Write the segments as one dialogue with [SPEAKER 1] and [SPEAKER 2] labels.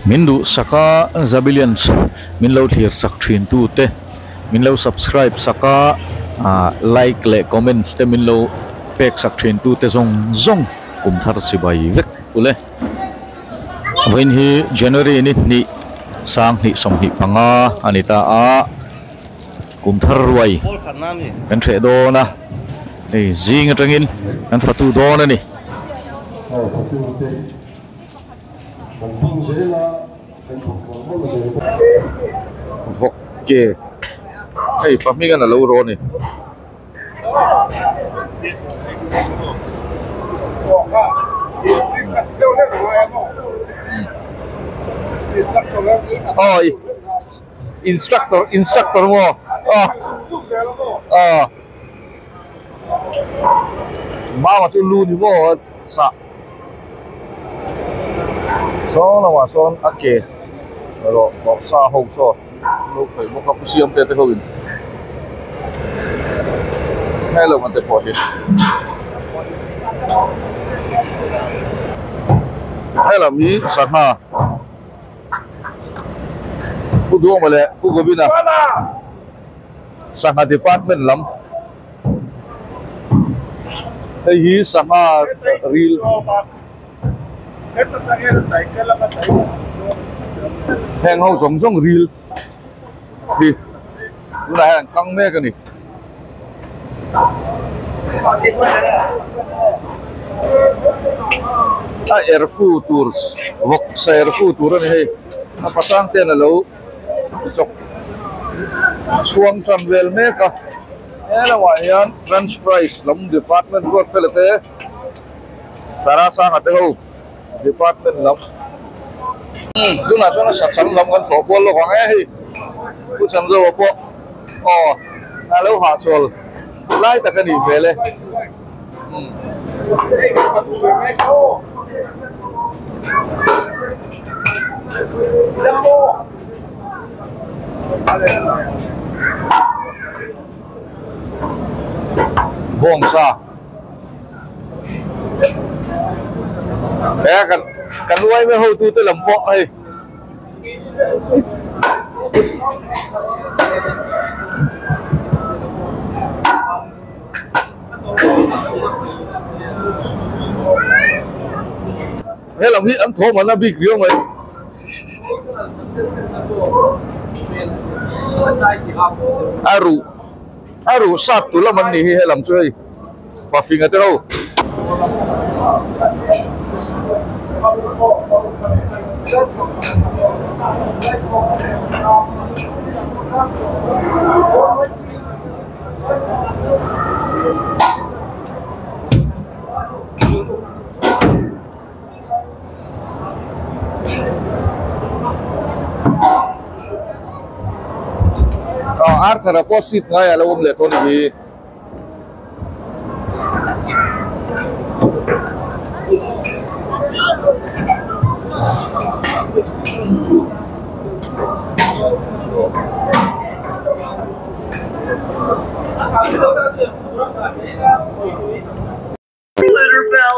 [SPEAKER 1] Mindu saka zabilians minlo thir sak thin tu te minlo subscribe saka like le comments te minlo pek sak thin tu te zong zong Kumthar Chibai vek ule vain hi January ni sang ni som hi panga anita a Kumthar ruai kan the do na ei jing atangin kan fatu do na ni vok ke ei pami kan lo ro ni oh instructor mo ma chu lu ni mo sa so na wa son ake ro sa ho so lo khoi mo ka pusiam te ho in hello man te po hi hello mi sa ha pudu male pugo bina sa department lam hi sa real hang hau song real đi lúc này là căng mê cái này airfood tours vok sa airfood tour này hay nó pasang tiền là lâu chọc chuông tròn vel mê cả là vậy hiện French fries lắm department của Philippines sara sang ở đâu department lắm lúc nào cho nó sạch sẵn lắm con thổ quân lo còn ấy cứ chấm dầu bộ là lâu hạ chuột lại ta cái gì về lên bông sa bé cần nuôi mới hồi tu tới làm vợ hay thế làm gì ăn thua mà nó bị kiểu vậy aru sát tu là mình đi hay làm chơi và phình ở đâu Arthur posit ngay là ông lệ thôi thì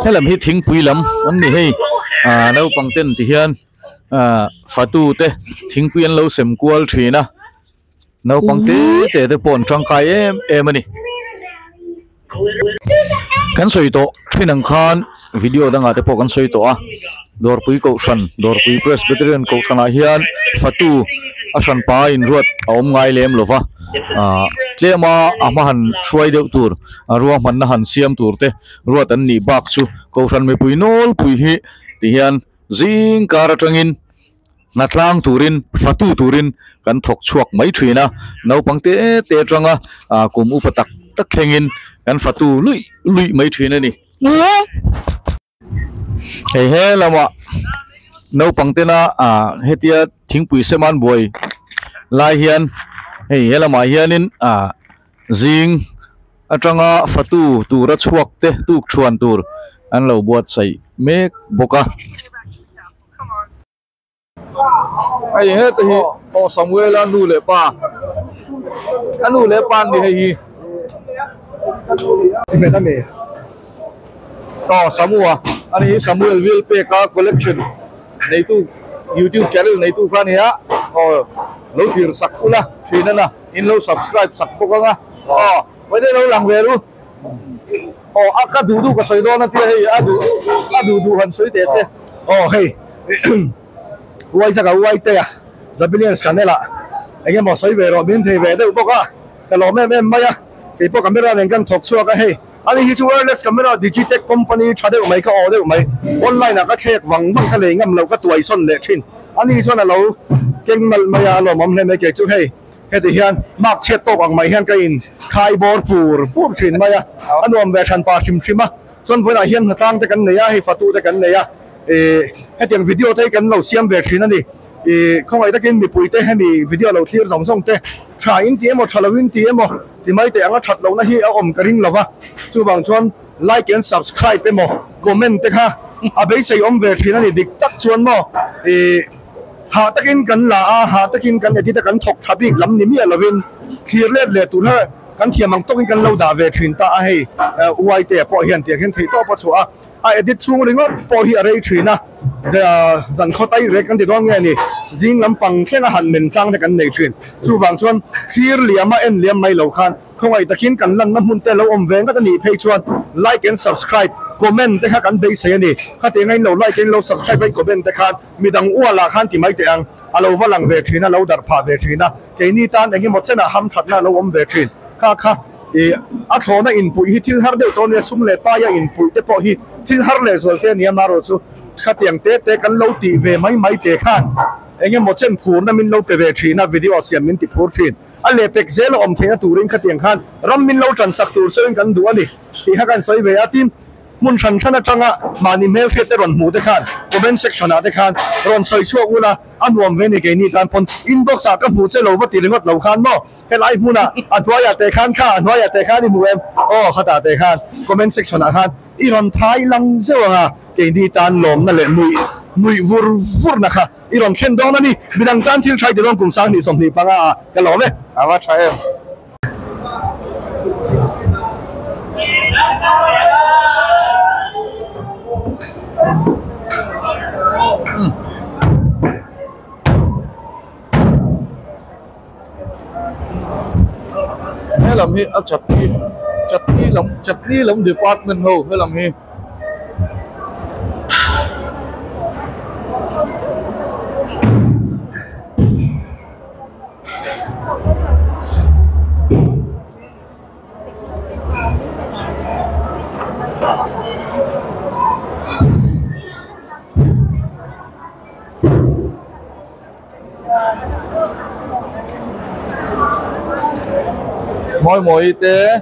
[SPEAKER 1] thế làm hi thính quý lắm anh đi hay nấu bằng tên thì hiền fatu te thính quý anh lâu xem qual thuyền na nấu bằng te pon trong cái em anh kan soi to thinang khan video danga te pokan soi to dor pui ko san dor pui presbyterian ko sana hian fatu asan pa in ruat om ngai lem lova tlema amahan suai deu tur ruwa man na han siam tur te ruat an ni bak chu ko san me pui nol pui hi ti hian jing kar atangin na tlang turin fatu turin kan thok chuak mai thina no pangte te tanga kum upatak tak thengin kan fatu lui mai thina ni he lama no pangtena hetia thingpui seman boy lai hian he lama hianin jing atanga fatu tura chuak te tuk thuan tur an lo buat sai mek boka ai he te hi Samuel anu le pa ni hi Samuel will pay ka collection nei tu YouTube channel này tu khan ya lâu tiền sạc pula chuyện na in lâu subscribe sạc bốc nga vậy đây lâu làm về luôn aka du du ka soi do na ti hey adu du han soi te se
[SPEAKER 2] hey uai sa ka uai te ya zabilians kanela anh mo soi về rồi biến thì về đâu bốc cái lò mẹ mày cái bốc camera nên gan thọc xua cái hey anh hi chu wireless camera digitech company chade mai ka order mai online na ka khek wang cái le ngam lo ka tuai son le thin anh hi chu na lo keng mal maya lo mom le me ke chu hey cái thì hiện mắc chết to bằng mày hiện cái in khai bor pur chuyện mày anh om về sản pa chim chim á cho với là hiện là tăng cái này hay phát tu cái này cái tiếng video thấy cái lâu xem về chuyện này không phải cái mình bùi thế hay mình video lâu thiệt rong rong thế trả in tiền mà trả lâu in tiền mà thì mấy tiếng nó chặt lâu nó hi om cái ring lâu à chú bằng cho like and subscribe mà comment thế ha bây giờ om về chuyện này đi tắt chuan mà hạ tất in cần là hạ tất in cần là đi tất cần thọc chắp đi lắm niệm là viên khi lệ tụi nó cần thiềm mang tất in cần lâu đã về truyền ta hay uai tệ bỏ hiện tiền hiện thấy to bỏ chỗ đi chung đi ngót bỏ hiện đây truyền giờ dần khó tay rồi cần thì đó nghe nè riêng lắm bằng khen hẳn mình trang thì cần này truyền chú vàng chuan khi liam em liam mai lâu khan không ai tất in cần lần năm hun tê lâu om về cái này page chuan like and subscribe comment te kha kan be se ni kha te ngai lo like lo subscribe comment te khan mi dang u ala khan ti mai te ang alo walang ve thina lo dar pha ve thina ke ni tan engi mo chena ham thatna lo om ve thin kha a thona in pui hi thil har de to ne sum le pa ya in pui te po hi thil har le zol te ni amaro chu kha tiang te kan lo ti ve mai te khan engi mo chen phur na min lo pe ve thina video siam min ti phur thin a le pek zelo om thena turin kha tiang khan ram min lo tran sak tur chen kan du ani ti ha kan soi ve atin mun chan chana changa mani mail fete ron mu de khan comment section a de khan ron soi chuak ula anuam ve ni ke ni tan pon inbox a ka mu che lo ba ti lengot lo khan mo he lai huna atwaya te khan kha anwaya te khan ni mu em khata te khan comment section a khan i ron thai lang zewa ke ni tan lom na le mui vur na kha i ron khen dong na ni bidang tan thil thai de ron kum sang ni som ni panga ka lo me awa try em
[SPEAKER 1] hay làm hi chặt đi lắm department hồ hay làm hi mọi thế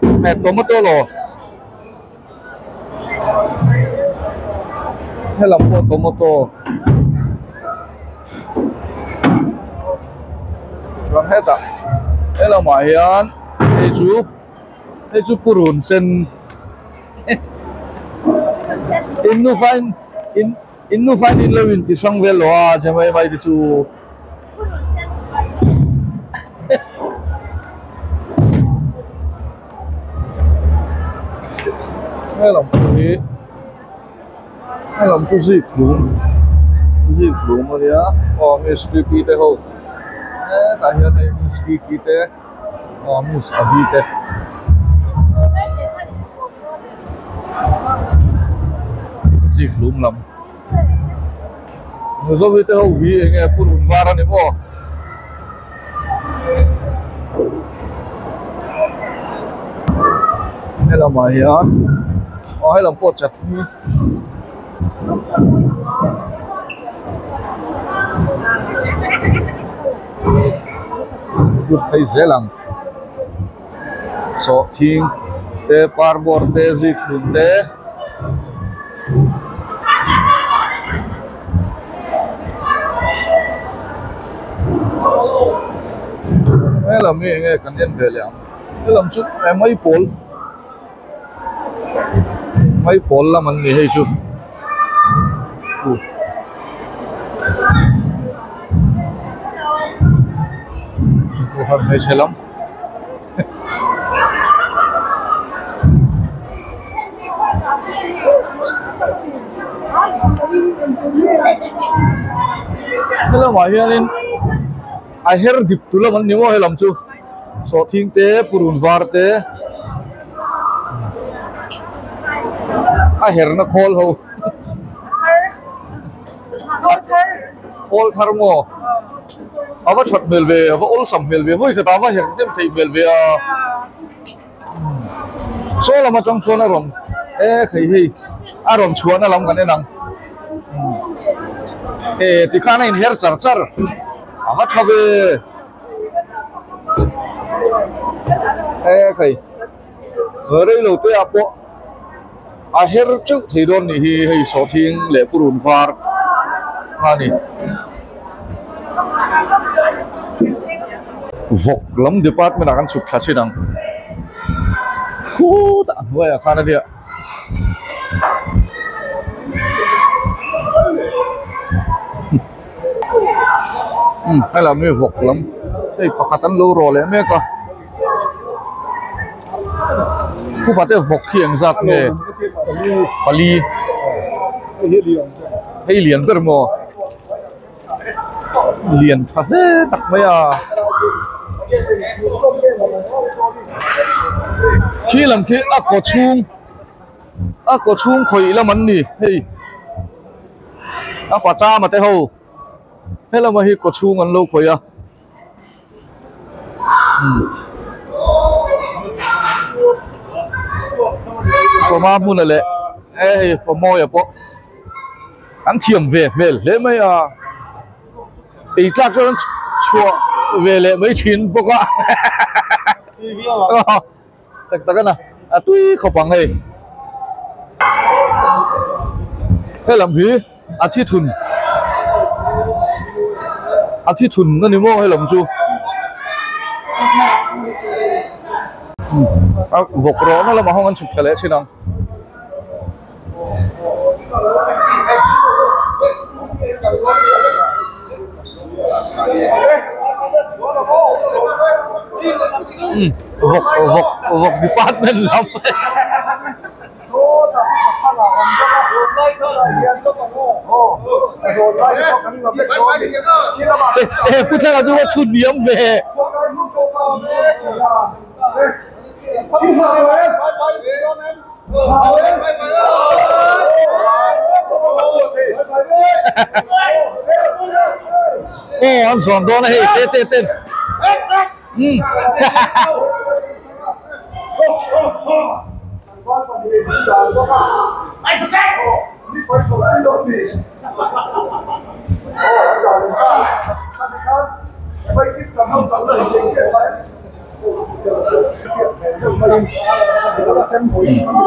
[SPEAKER 1] mẹ tomato lo hay làm po tomato chuẩn hết à hay là mày ăn hay chú purun sen in nu find in lewin ti sang velo cha mai ti chú hay làm chú gì mà đấy Miss Vicky thế hồ tại hiện nay Miss Vicky thế Miss Abi thế gì lắm người do với thế hồ vì nghe phun vara này bỏ hay là mày ăn hay làm pot chặt mi good thấy dễ làm so thiên te parbor te zit te hay là mi nghe cần nhân về liệu hay làm chút em mấy bol là mình nghĩ hay chứ không hay chơi lắm hello mà hiền ai her dip tu la man ni mo helam chu so thing te purun var te a her na khol ho khol thar mo ava chot mel ve ava ol sam mel ve voi ka ta va her dem thei mel ve a so la ma tong chuan a rom e khei hi a rom chuan a lam kan enang e ti khana in her char char ava thave e khei ở đây lâu tới apo a her chu thei don ni hi hei so thing le purun var ani vok lam department akan suk thasi nang khu ta noi khana dia hay là mấy vok lắm đây pakatan lâu rồi lẽ mấy cơ khu phát đây vok khiêng giặc nè pali hay liền per mo liền thật đấy tắc mấy à khi làm khi có chung khởi là mắn nỉ hey quả cha mà tay hầu hay là mà hi có chung ăn lâu khởi à có ma mua lệ ê có mồi à po ăn chiềm về lấy mấy à ít lát cho nó chua về lệ mấy chín po quá tak tak na atui ko pang hei helam hi athi thun na ni mo helam chu vok ro na la ma hong an chuk thale chinang vok department lắm cứ thế là tôi chun miếng về ô ăn giòn đó này tên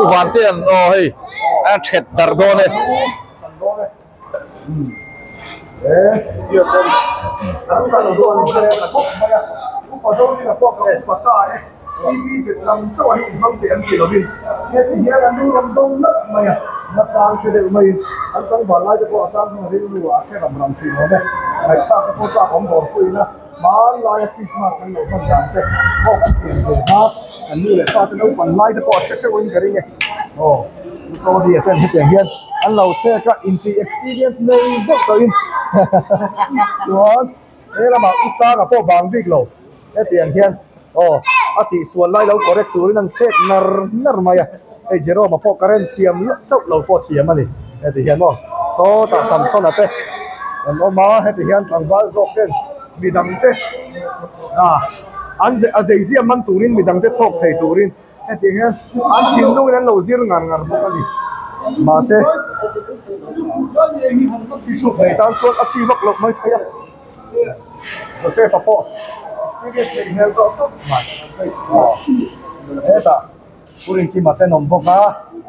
[SPEAKER 1] hoàn tiền rồi ăn thịt đar đó này
[SPEAKER 2] TV Việt Nam cho anh không tiền gì đâu mình nghe thì hiện là nu làm đông đất mày à mặt trăng sẽ đều mày anhต้องบอกไล่จะบอกอาจารย์มาเรียนรู้อ่ะแค่ลำสิ่งนี้ไอ้ข้าก็พูดจากผมบอกคุยนะมาไล่คริสต์มาสกันหนูต้องการแต่พอกันเปลี่ยนเลยครับอันนี้เลยข้าจะนู้นไล่จะบอกเช็คเช็ควันกันยังไงโอ้ตัวดีแต่ที่อย่างเงี้ยอันเราแค่ก็ inti experience ในก็ตัวอินส่วนเรามาอุตสาหกับพวกบางบิ๊กเราแค่อย่างเงี้ยoh ati suan lai lo correct tu nang thek nar maya ei jero ma po current siam lo chok lo po thiam ani e ti hian mo so ta samson ate an o ma he ti hian tangwal zok ten midang te an azei zia man turin midang te chok thei turin e ti hian an thin nu nan lo zir ngar bo ani ma se ti su thei tan chuan a chi vak lo mai thaya so se fa po experience hel ko so eta purin ki mate nom boka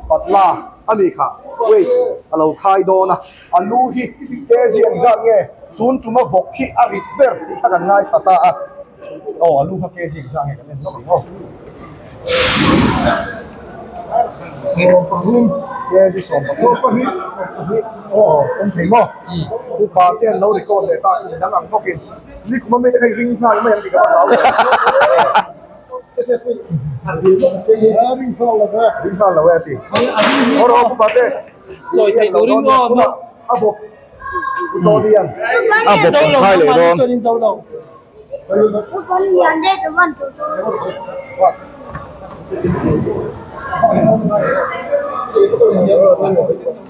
[SPEAKER 2] patla ami kha wait alo khai do na alu hi ke zian za nge tun tuma vok hi arit ber ti kha kan ngai thata a alu kha ke zian za nge kan no mo so pahun ke ji som so pahun kon thei mo u pa ten lo record le ta dang ang pokinนี่กูไม่ได้วิ่งพลาดไม่ยังดีกับเราวิ่งพลาดแล้วเว้ยตีโอ้โหกูปาเต้
[SPEAKER 3] rồi thầy đồ đinh ngon đó.
[SPEAKER 2] À bộ cho đi ăn
[SPEAKER 1] à bộ phận khai lệ đó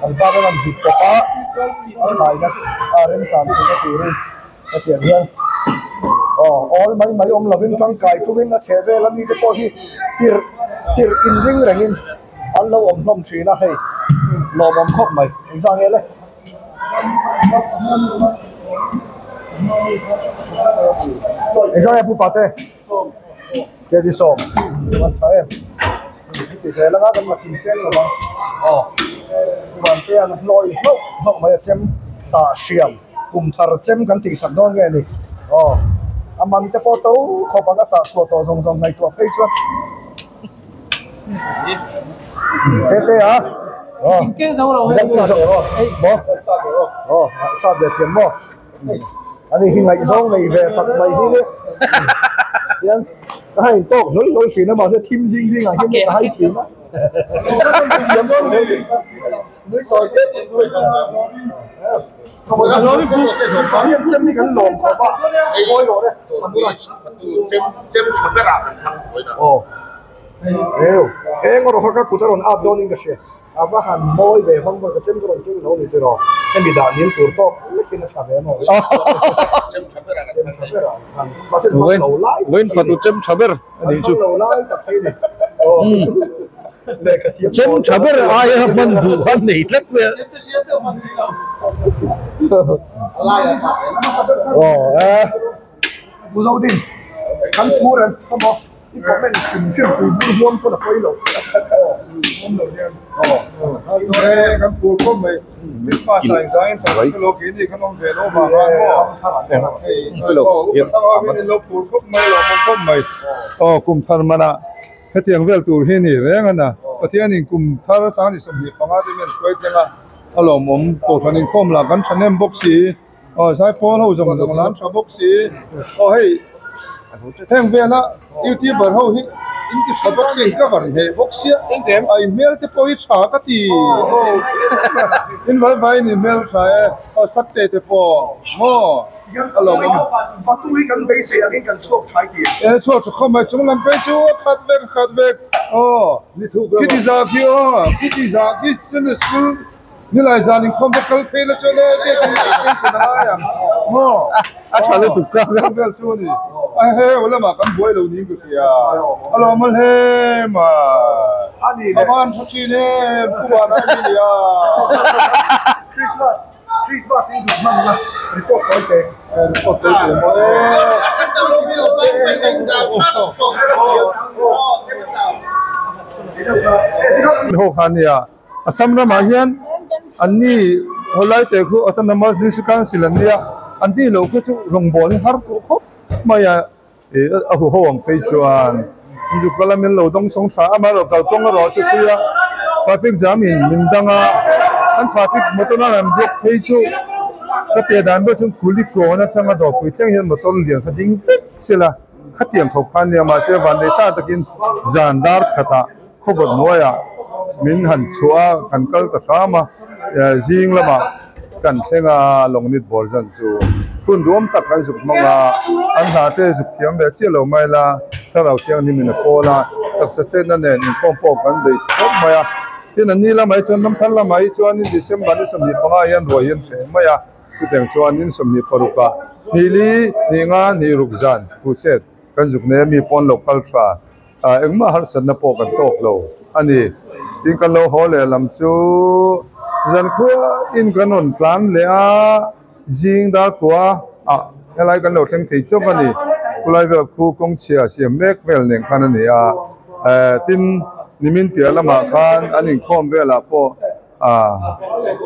[SPEAKER 2] anh ba nó làm vịt cá anh khai đó đến chạm thì nó tiền đi nó tiền hơn all mấy ông là bên trong cài cũng bên nó xe về làm gì để có gì tir tir in ring rằng in anh lâu ông nom chuyện là hay lo mồm khóc mày anh sang nghe đấy anh sang nghe phụ bát đấy cái gì xong anh thấy em thì sẽ là cái mà tìm xem rồi mà hoàn tiền lôi hốc mày xem ta xiêm Kumthar Chibai kan ti sak don nge ni aman te po to kho pa ka sa so to zong ngai to phei chuan te ha
[SPEAKER 3] ke zo lo
[SPEAKER 2] dan ti zo ei mo sa de thiam mo ani hi ngai zong nei ve tak mai hi le yan hai to noi chi na ma se thim jing jing a hi hai chi na thiam don nei noi soi te không có nói với cô bảo hiểm chấm đi cái lồng của bạn ngôi rồi đấy chấm chấm cái nào thằng ngôi đó đều cái ngôi đó các cụ ta còn áp dụng những cái gì áp vào hàn môi về phong cái chấm cái lồng chấm nó đi từ đó em bị đào nhiễm tuổi to mấy cái nó chả về mà chấm chấm cái nào
[SPEAKER 1] quên phật chấm chấm cái
[SPEAKER 2] đi chú lầu lái tập hay này
[SPEAKER 1] chấm chấm cái ai mình đủ hơn để lắc về
[SPEAKER 2] bố dâu tin khăn thua rồi không có ít có bên chuyển chuyển từ buôn buôn có là quay lẩu buôn lẩu nha khăn thua có mấy mấy pha sành sáng cái lô kín thì khăn ông về lô vào
[SPEAKER 1] cái lô
[SPEAKER 2] hiện bên lô phù có mấy lô có mấy Kumthar mana cái tiếng về tủ hiện này vậy anh à cái tiếng này Kumthar sáng thì sớm hiệp bằng ai thì mình quay tiếng à alo mom cổ thần in com là gắn chân em boxy sai phone hậu dùng làm cho boxy hey thêm về là youtuber hậu in cái boxy cái vật hệ boxy email thì có ít trả cái gì in vai email phải sắp tới thì po alo mom phát túi cái base là cái cần số thay gì số không phải chúng làm base số khát về cái gì ra cái sinh school như là gia đình không biết câu thế là cho nên cái này à
[SPEAKER 1] trả lời tục cao
[SPEAKER 2] cái cái số này hey wala mà cầm bôi lâu nhiều cái alo mà hey mà anh phát triển này phụ bà này đi Christmas is măng là report tới cái mà hồ khăn ya asam na mahian anni holai te khu autonomous district council ania anti lo khu chu rongbol har ko khop maya a hu hawang pe chuan ju kalamin lo dong song sa ama ro kal tong ro chu tuya traffic jam in mindanga an traffic motona ram jok pe chu ka te dan bo chung kuli ko na changa do pui teng hian motor lian khading fix sila khatiang khop khan ne ma se van de ta takin zandar khata khobot noya min han chua kan kal ta sama jing lama kan thenga longnit bol jan chu fun duam tak kan zuk manga an ha te zuk thiam be chi lo mai la tharau thiang ni min pola tak sa chen na nen in pom po kan dei thok maya tin an ni la mai chon nam than la mai chuan in december ni samni panga yan roi yan che maya chu teng chuan in samni paruka nili ninga ni rukjan hu set kan zuk ne mi pon local tra engma har san na po kan tok lo ani in kan lo hole lam chu zan khua in kanon tlan le a jing da kwa helai kan lo thleng thei chok ani kulai vel khu kong chia siam mek vel neng khan ani tin nimin pia lama khan anin khom vela po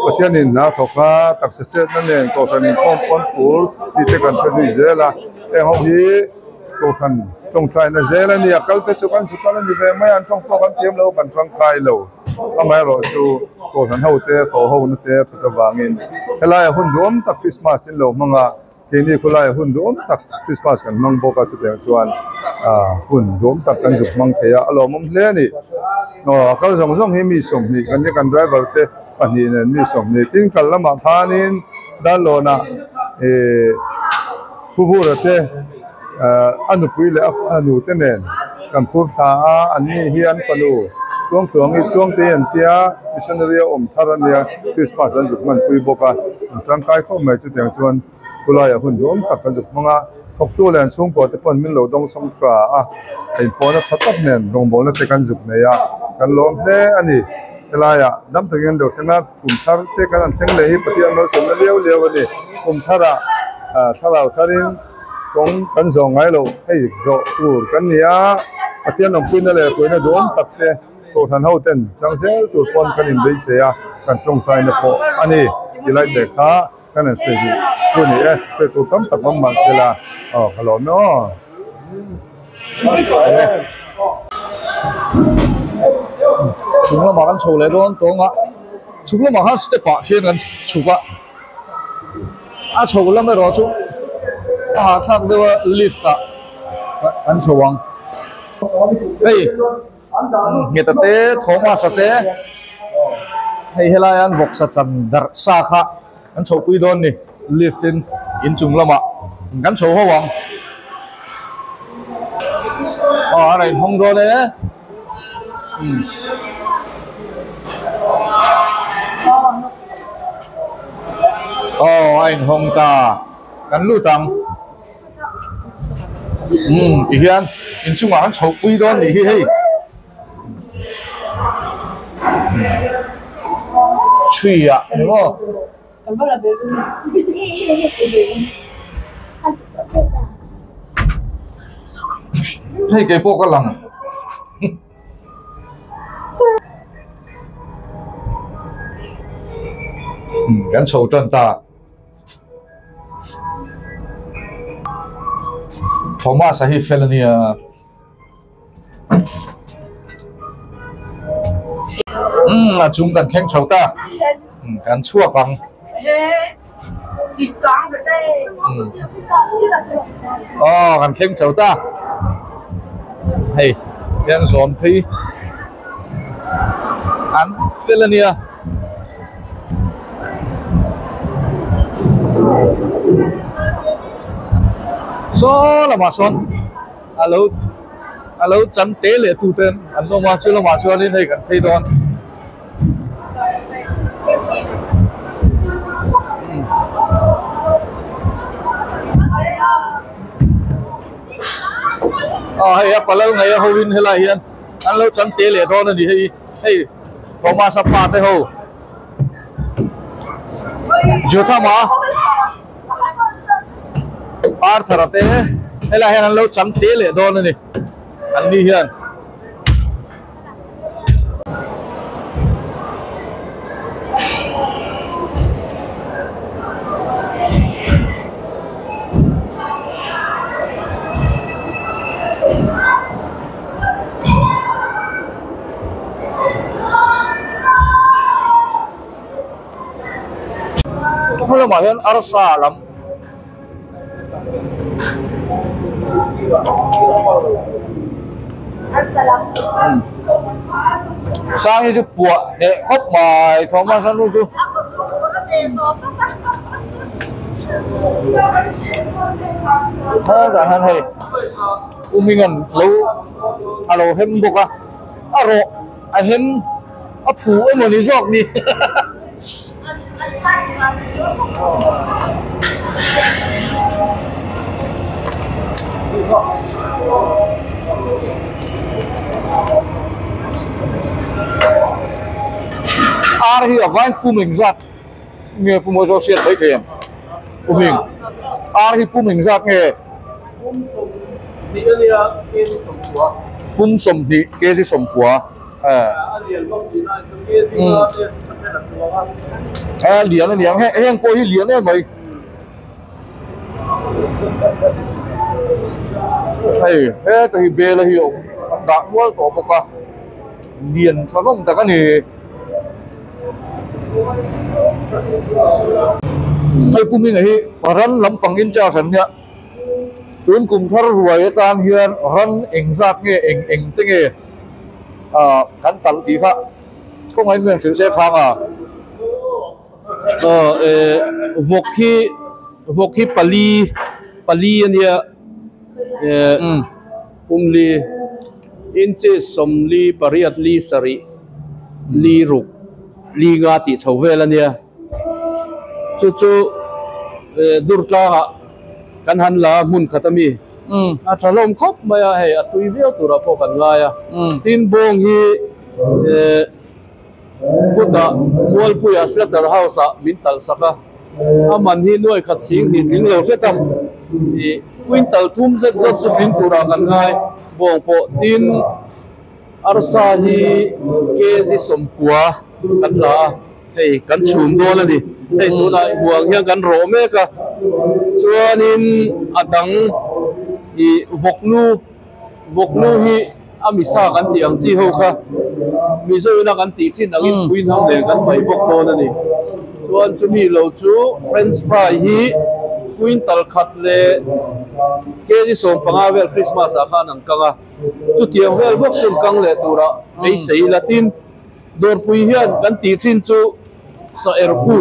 [SPEAKER 2] pathianin na thoka takse set na nen ko thanin khom pon pur ti te kan thri zela ho hi ko khan trong trai na zela ni akal te chukan sukan ni ve mai an trong po kan tiam lo kan trong kai lo amai ro chu ko han ho te ko ho na te chu wangin helai hun dom tak Christmas in lo manga kini kulai hun dom tak Christmas kan mang boka chu te chuan hun dom tak kan juk mang theya alo mom hle ni kal zong zong hi mi som ni kan driver te pani ne mi som ni tin kal lama phanin dan lo na puvu rate anu pui le anu tenen kan phur tha ani hian fanu tuang tuang I tuang te an tia missionary tharania Christmas an juk man pui boka tangkai kho mai chu teng chuan kulai hun dom tak kan juk manga thok tu len chung po te pon min lo dong song tra ai pona thatap nen rong bol na te kan juk ne ya kan lom hle ani elaya dam tagin do thanga kumthar te kan an theng le hi patiam no som leo leo ani kumthara tharau tharin kong kan zong ngai lo hei zo tur kan nia patian nong pin le koina dom tak te ko than ho ten changsel tur pon kan in dei se ya kan trong sai na po ani ilai de kha kan an se hi chu ni se tur kam tak mam man se la hello no chúng là mà ăn chầu lấy luôn đúng không ạ chúng là mà ăn step up hiện ăn chầu quá chầu lắm rồi chú khác đâu lift ăn chầu vàng đây người ta té thong mà sao té hay là ăn vọc sát chân dar sa kha ăn chầu quý đôn nè lift in chúng là mà ăn chầu hoa vàng này không đô đấy anh Hồng ta gắn lưu tăng thì hiện in chung mà hắn chầu quý đón thì hi truy à đúng không hay cái bộ cái lòng gắn chầu chân ta Thomas hi felania là chúng cần khen chầu ta gắn chua bằng gắn khen chầu ta hey gắn giòn thi ăn felania so là mà son alo chắn tế lệ tu tên anh lo mà chưa lên đây gần thấy đòn hay à lâu ngày hầu in hay là hiền anh lo chắn tế lệ đòn thì hay không mà sắp phá thế hầu chưa tham à Artharate, hay là anh lâu chấm tế lệ đòn này, anh đi hiền. Không là mà hiền arsa lắm. Sang như bùa để khóc mà thong mà sang luôn chứ thế cả hắn hay mình ăn lâu alo hem bốc aro hem phủ em muốn đi giọt đi hi ở vai pu mình giặt nghề pu môi xiết thấy kìa pu mình hi pu mình giặt nghề pum sum thì cái gì sum phua liếng heng coi liếng này mày hey thì bê là hiểu đã mua có một cái điền cho nó ta cái này hay cũng mình ấy rắn lắm bằng in cha sẵn nhá tuyến cùng thar ruai tan hiền rắn ảnh giặc nghe ảnh tiếng nghe cắn tận tí khác không ai nguyện sự xếp thang
[SPEAKER 3] vok hi pali ania umli inche somli pariat li sari li ruk li nga ti chhovel ania chu durtla kan han la mun khatami a thalom khop maya he atui veo tura po kan nga ya tin bong hi puta mual puya slater house a mintal saka aman hi noi khat sing hi ding lo setam i quintal thum zet zot chu tin tura kan ngai bong po tin arsa hi ke si somkua kan la hei kan chum do la ni hei tu na buang hian kan ro me ka chuanin adang i voknu hi amisa kan tiang chi ho kha mi zo na kan ti chin angin kuin ham le kan mai bok do na ni chuan chu mi lo chu french fry hi quintal khat le ke ji som panga vel christmas a khan ang kanga chu tiang vel bok chun kang le tura ei sei latin dor pui hian kan ti chin chu sa erfu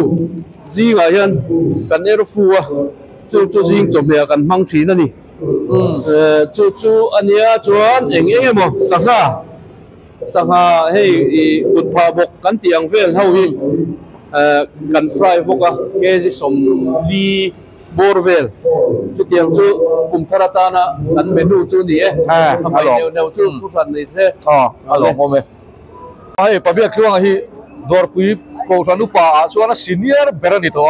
[SPEAKER 3] zinga hian kan erfu a chu zing chom he kan mang thin ani chu ania chuan eng mo sanga hei i kut pha bok kan tiang vel ho hi kan fry boka ke ji som li borvel chu tiang chu kumtharatana kan menu chu ni alo neu chu pusan ni se alo ngome ai pabia khiwang hi dor pui ko ranu pa chuan senior berani to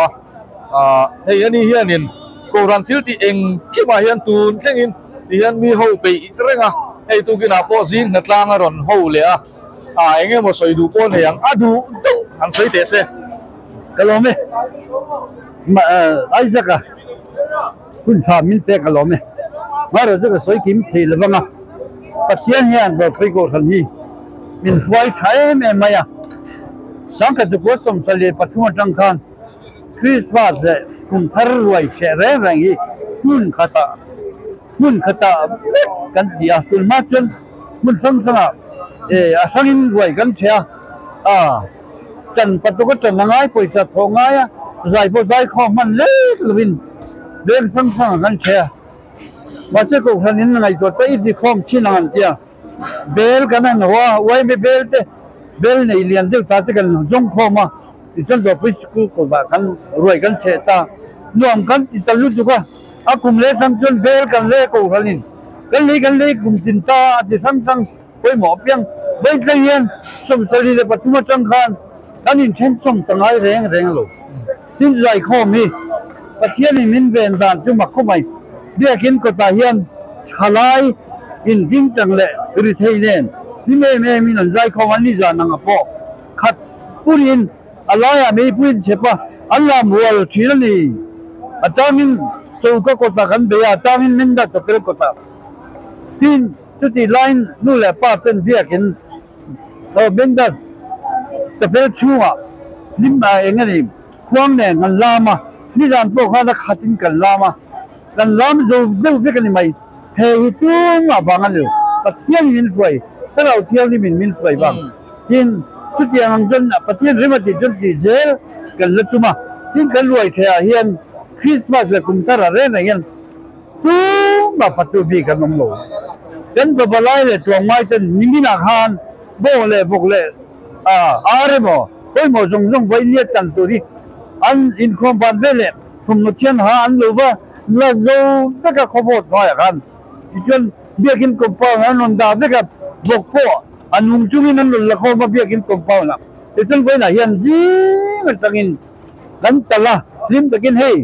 [SPEAKER 3] hei ani hianin ko ran thil ti eng kima hian tun thlengin ti hian mi ho pe renga hei tu kina po zing na tlang ron ho le enge mo soi du po ne yang adu do an soi te se
[SPEAKER 2] kalome ma ai jaka kun cha min pe kalome maro jaka soi kim thei lawanga pasian hian do pe ko than hi min fuai thai me maya sangka tu ko som chale pathuma tang khan Christmas le kumthar ruai che re rang hi mun khata kan dia tul ma chun mun sang sanga asangin ruai kan thea kan patu ko tan ngai poisa thongai zai po dai kho man le lovin den sang kan thea ma che ko khanin ngai to tai di khom chinangan tia bel kanan wa wai me bel nei lian de ta te kan jong khoma isan do pis ku ko ba kan ruai kan che ta nuam kan ti talu tu ka akum le sam chun bel kan le ko khanin kan le kum tin ta ti sang koi mo piang bai tlian som sali le patuma chang khan kan in chen som tangai reng lo tin zai khom hi pathian ni min ven dan tu mak khomai bia kin ko ta hian thalai in ding tang le ri thei nen ni me min an zai khom an ni za nang apo khat purin alaya me puin chepa alla mual thirani atamin chouka kota kan beya atamin minda tapel kota sin tuti line nu le pa sen biakin minda tapel chunga limba engani khuang ne ngan lama ni jan po khana khatin kan lama kan lam zo vikani mai he hitunga bangan lo pathian min foi tarau thial ni min foi bang tin tuti ang jon pathian rimati jon ti zel kan latuma tin kan ruai thea hian Christmas le kumthar re na hian ba fatu bi kan nom lo kan ba balai le tuang mai chen nimina khan bo le bok le are mo koi mo jong vai lia chan tu ri an in khom ban vele thum no chen ha an lo wa la zo taka khobot noi kan ijon biakin ko pa non da veka bok po anung chungin an la kho ma biakin ko pa na ijon vai na hian ji man tangin kan tala lim takin hei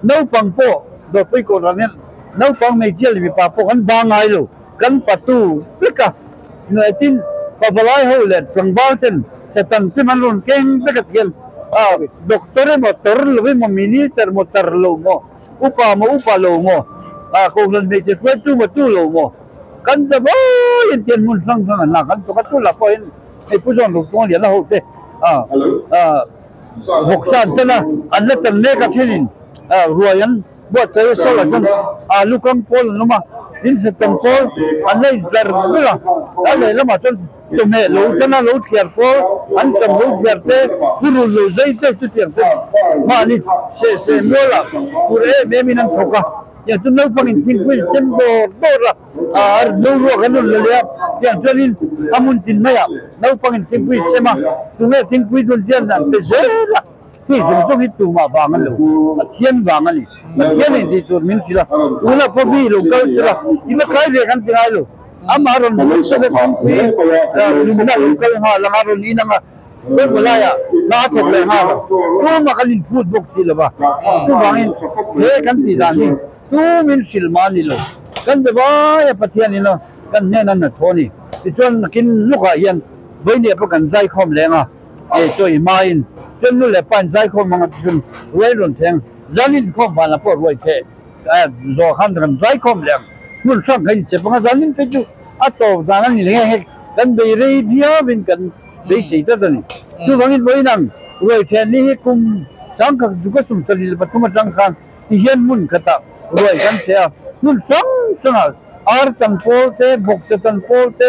[SPEAKER 2] nấu bằng po do pui ko ranen nấu bằng mai chial bi pa po kan ba ngai lo kan fatu fika na tin pa valai ho le trong ba ten setan ti man lon keng beka kiel doctor motor lo vi mo minister motor lo mo upa lo mo ko lan me che fue tu lo mo kan za bo yen tien mun sang na kan to ka tu la po en ai pu jon lo to lian la ho te voksan tena anna tanne ka thelin ruayan bo chai so la jan lukam pol numa
[SPEAKER 4] tin sẽ tầm phố anh ấy giờ nữa là đã lấy lắm mà cho mẹ lũ cho nó lũ thiệt phố anh cầm lũ thiệt thế cứ lũ dây cho thiệt thế mà đi sẽ mua là cứ để mình ăn thóc à ya tu nau pangin pingpin chen do la nau ro kan le le ya janin amun tin maya nau pangin pingpin sema tu nge pingpin dun jen dan pe zela ki jung hi tu ma wa ngan lo hien wa ngan ni hien ni ti tu min sila ula ko bi lo kal sila ina kai le kan tingai lo amaron lu se ke pingpin lu na lu kal ha la maron ina ma ko bolaya na se le ha ko ma kalin food box sila ba tu wangin he kan ti dan ni tu min silmani lo kan de ba ya pathian ni lo kan ne nan na thoni ti chon kin luka yan voi ne pa kan zai khom lenga e choi main chon nu le pan zai khom mang chun wei ron theng zanin khom ba la por wai the zo khan ran zai khom leng mun sang kan che pa zanin pe chu a to zanan ni le he kan be re dia bin kan be sei ta ni tu wangin voi nang wei the ni he kum sang ka du ka sum tali le pathuma tang khan ti hian mun khata ruai kan thea nun sang sang ar tan polte box tan polte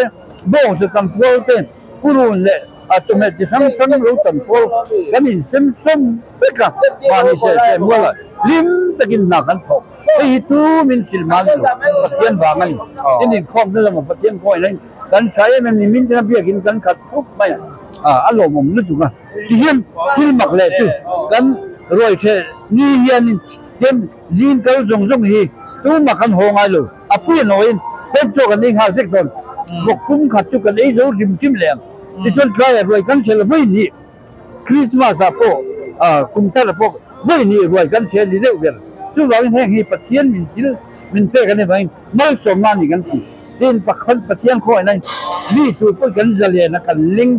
[SPEAKER 4] box tan polte purun le automatic sang sang ro tan pol kan in sem peka mani se mola lim takin na kan thok ei tu min silman lo pathian wangan in khom da ma pathian khoi nai kan sai men ni min na bia kin kan khat thuk mai alo mom nu tu ka hian hil mak le tu kan ruai the ni hian yen zin kal zong hi tu ma kan ho ngai lo api noin pen cho kan ning ha sek ton bok kum khat chu kan ei zo rim tim leng ti chon trai roi kan chel voi ni Christmas a po Kumthar po voi ni roi kan chel ni leu ber tu wa heng hi pathian min pe kan vai mal som na ni kan ti tin pakhan pathian khoi nai ni tu po kan jale na kan ling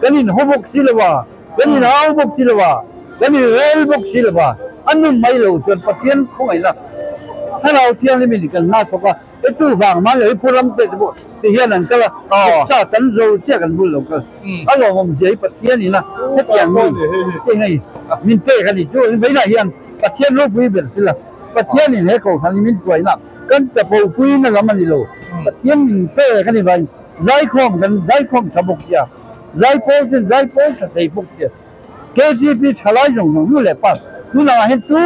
[SPEAKER 4] kan in hobok silwa kan in hobok silwa kan in rel bok silwa anun mai lo chon pathian khoi laถ้าเราเที่ยวนี่มีกันน่าสกไอ้ตู้ฝั่งมาเลยพูดลำเตะบุที่เฮียนั่นก็ละซาตันเราเที่ยวกันบุญเราก็อารมณ์ผมเจ๋ปะเที่ยนี่นะแค่อย่างนี้ยังไงมินเป้กันอีกจู่ไม่ได้เฮียนปะเที่ยนรูปวิเบิร์สิละปะเที่ยนนี่ให้เขาทันมินสวยนะกันจะปูปุ้ยนั่นละมันนี่โลปะเที่ยนมินเป้กันนี่ไปใจคอมกันใจคอมทำบุกเสียใจโพสใจโพสจะบุกเสียแค่ที่พี่ชะลายลงนู่นแหละป้านู่นน่ะเห็นตู้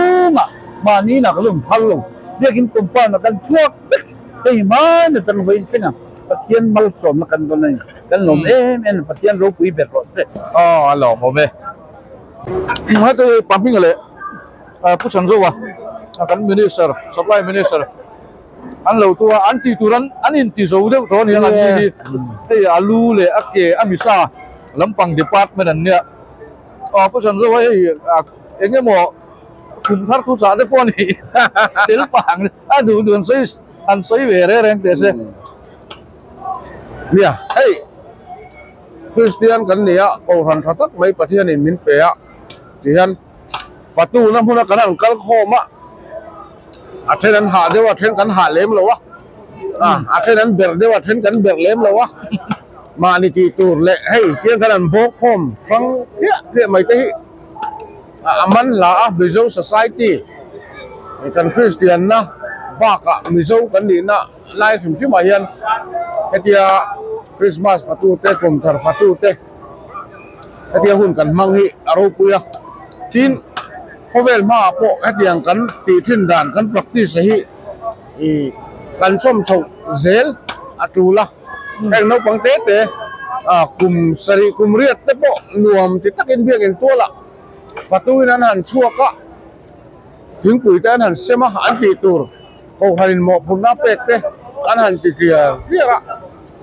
[SPEAKER 4] มานี่น่ะก็ลุ่มพันลงdia kin kumpan kan chuak ei man tan vein pena pathian mal som kan don nei kan lom en pathian ro pui ber ro se
[SPEAKER 1] alo home ha tu pumping le pu chan zo wa kan minister supply minister an lo chu an ti turan an in ti zo de ro ni an ni ei alu le ake amisa lampang department an ne pu chan zo wa ei enge mo Kumthar thu sa de pon hi tel pang du dun sei an sei ve re reng te se nia hey Christian kan nia ko ran thatak mai pathian in min pe a tian fatu na huna kan an kal khoma a then ha de wa then kan ha lem lo wa a then ber de wa then kan ber lem lo wa ma ni ti tur le hey tian kan an bok khom phang thia mai te hi aman la Mizo society kan Christian na baka Mizo kan di na lai sim sim ayan etia Christmas fatu te Kumthar fatu te etia hun kan mangi aro puya tin khovel ma po etia kan ti thin dan kan practice hi kan som chou zel atula eng no pang te te kum sari kum riat te po nuam ti takin biak en tola fatu nan han chuak kaถึงปุ๋ยแต่หันเสมาหันตีตัวเขาหันหมอพุ่นน้าเป็ดเต้กันหันตีเกียร์เรียกอะ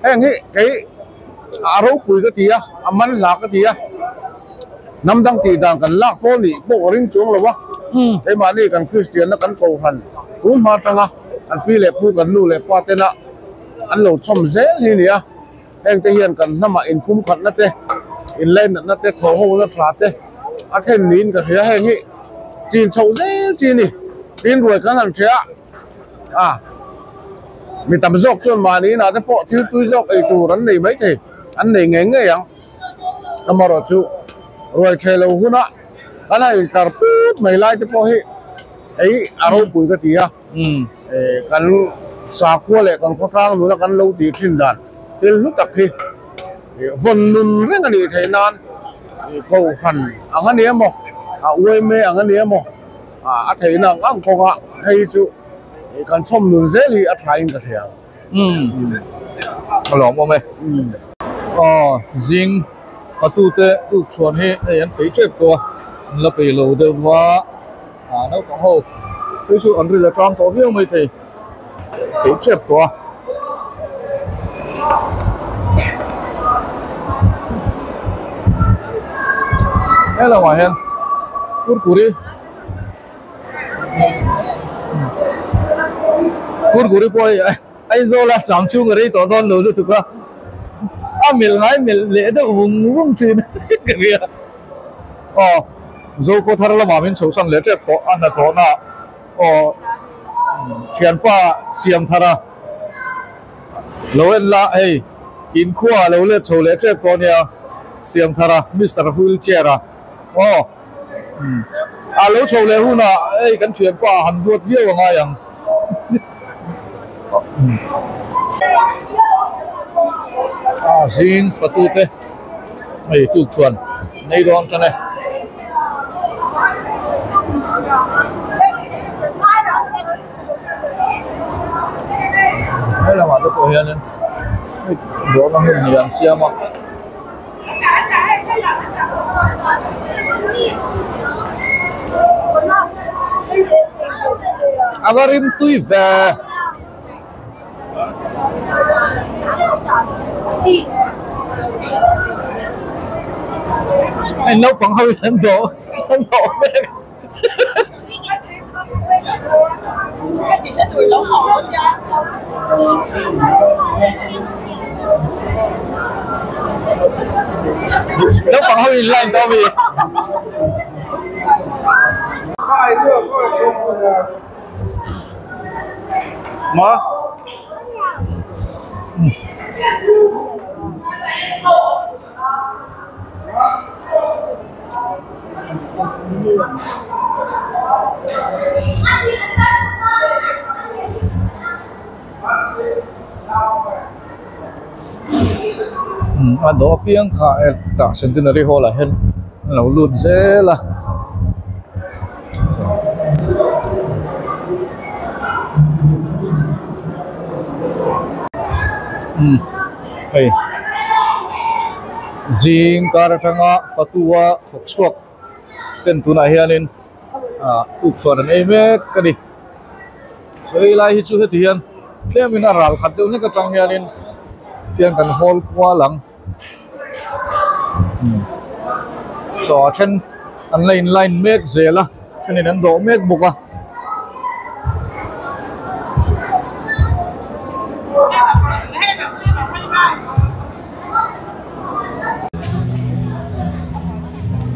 [SPEAKER 1] แห่งนี้ไอ้อารมณ์ปุ๋ยก็ตีอะมันหลักก็ตีอะน้ำดังตีดังกันลากโพนี่โบกริ้งจวงเลยวะไอ้มานี่กันคริสเตียนแล้วกันเขาหันรู้มาตั้งอะอันพี่เล็บพูดกันนู่เล็บว่าเต้นอะอันเราชมเสียนี่เนี่ยแห่งเฮียนกันน้ำมาอินคุ้มขัดนั่นเต้อินเล่นนั่นเต้โถโหนั่นสาเต้อันเทนนินกันเสียแห่งนี้จีนโชว์เสียจีนนี่จีนรวยกันหันเสียมีตำจอกจนมานี้นะแต่พอที่ตุ้ยจอกไอ้ตัวนั้นนี่ไม่ใช่อันนี้เงี้ยยังทำมารอจูรวยเชลล์หุ่นอ่ะกันไอ้การพูดไม่ไล่แต่พอให้ไอ้อารมณ์ปุ๋ยก็ตีกัน
[SPEAKER 3] sa qua lệ còn có thang luôn là căn lâu đi trên đàn đến lúc đặc khi vần nun cái này thấy nan cầu khẩn anh anh em mò quê mê anh anh em mò thấy là anh có gạ hay chú còn xong nun dễ thì thấy cái thiệt
[SPEAKER 1] lòng mong mày zing phát tu te tu chuan he anh thấy chết tua là bị lầu được và nó có hồ cái số anh rồi là trang có hiểu mấy thì thấy chết tua đây là ngoài hen curi boy ai zo la cham chu ngari to don lo tu ka mil ngai mil le da vung chin cái gì zo ko thar la ma min chho sang le che ko an na to na thian pa siam thara lo en la ei in khua lo le chho le che ko nia siam thara Mr. Wheelchair lo chho le hu na ei kan thian pa han duat viau nga yang zing fatu te ei tu chuan nei don cha ne hay là mà tôi có hiện nên đó là hình dạng xe mà avarim tui về anh nấu bằng hơi em đổ về
[SPEAKER 5] cái chị thích người lẩu hổ chứ
[SPEAKER 1] nấu bằng hơi lạnh tao vì
[SPEAKER 2] mà
[SPEAKER 1] đó phiên khá cả centenary hall là hen lâu lụt dễ là hey zing karachanga fatua thoksuak ten tuna hianin tu chuan an eme kani soi lai hi chu he tian tlemin a ral khat deuh ne ka tang hianin tiang kan hall kwa lang so chen an line mek zela chenin an do mek buka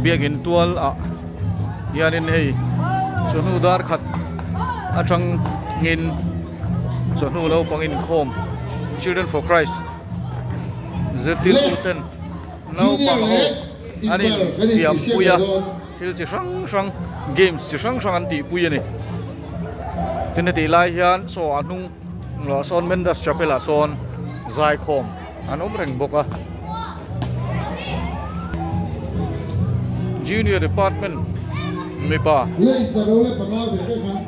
[SPEAKER 1] biagin tual yanin hei chonu dar khat atang ngin chonu lo pangin khom Children for Christ zirtil uten no pang ho ani fiam puya thil chi sang games chi sang anti puya ni tinati lai hian so anung lo son mendas chapela son zai khom anom reng boka Junior Department mipa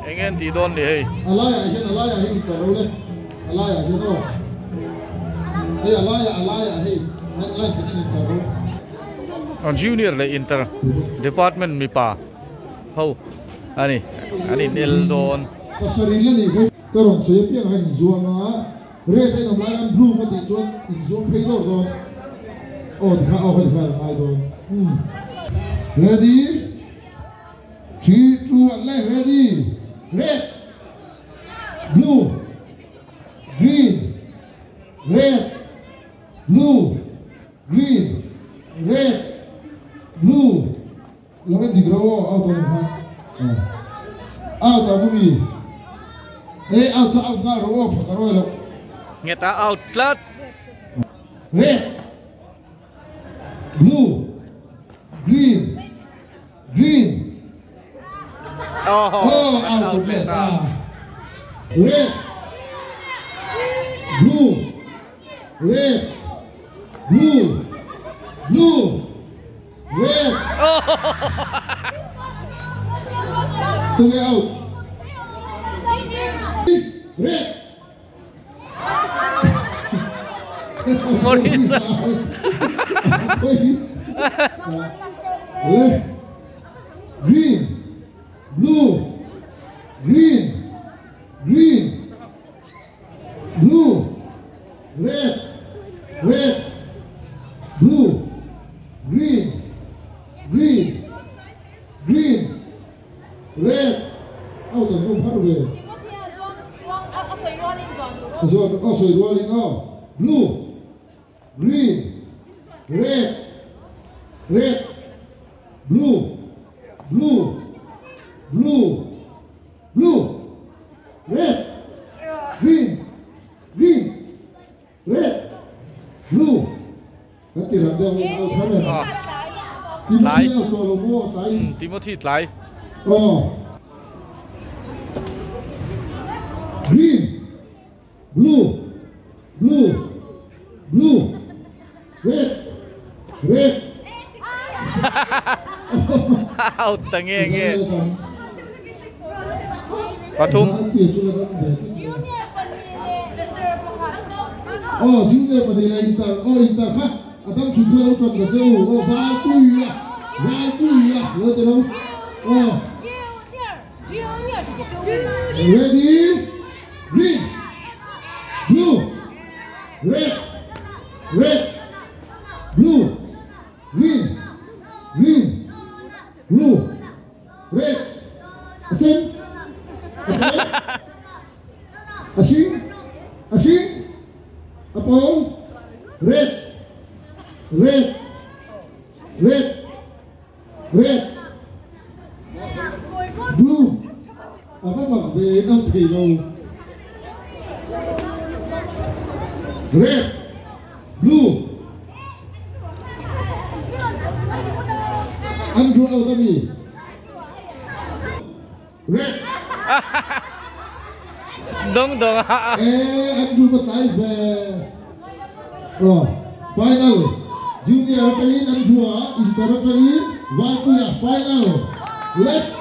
[SPEAKER 1] engen ti don ni hei
[SPEAKER 6] alaya hin karole alaya hin o hey alaya hey lai hin karole
[SPEAKER 1] on junior le inter department mipa ho ani nil don
[SPEAKER 6] pasari le ni be karong se piang han zuanga re te nom lai am blue ma ti chon in zo phei do don o kha ai don ready 3 2 1 left ready red blue green red blue green red blue lo que digo out of me out na ro pakaro lo
[SPEAKER 1] ngeta out lat
[SPEAKER 6] red blue green
[SPEAKER 1] out
[SPEAKER 6] outlet red blue, red, blue, blue, red. Two out. Red.
[SPEAKER 1] Morisa.
[SPEAKER 6] Green, blue, green, green, blue, red, red, blue, green, green, green, red. Out of one part of it. So also rolling out. Blue, green, red, red, blue, blue, blue, blue, red, green, green, red, blue. Cái tiền làm đâu ao thoát này. Timothy ao to lồng mô tay.
[SPEAKER 1] Timothy lại.
[SPEAKER 6] Green, blue, blue, blue, red, red.
[SPEAKER 1] Out nghe. Fatum.
[SPEAKER 6] Junior padila Inter. Inter ha. Adam juga laut kan jauh. Valpuia. Lo tahu. Ready? Green, blue, red, red, blue, green, green, blue, red. Asin, asin, apa? Red, red, red, red, blue. Apa mặc về đâu thì đâu. Red, blue. Andrew out of me. Red.
[SPEAKER 1] Đúng.
[SPEAKER 6] Andrew bắt về. Final. Junior train Andrew, Inter train Valpuia. Final. Left.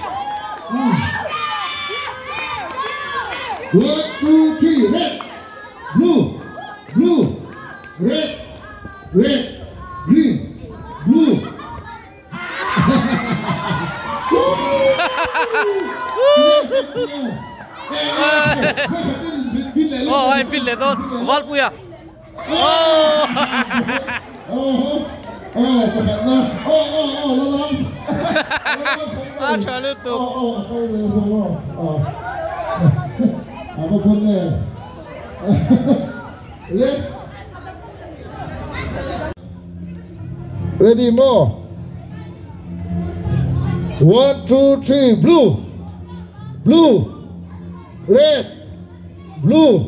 [SPEAKER 6] 1, 2, 3. Red, blue. Blue, red, red, green, blue.
[SPEAKER 1] Anh pin lệ thôi. Valpuia. Trời liên tục.
[SPEAKER 6] Apa pun ni. Ready more. 1, 2, 3. Blue, blue, red, blue.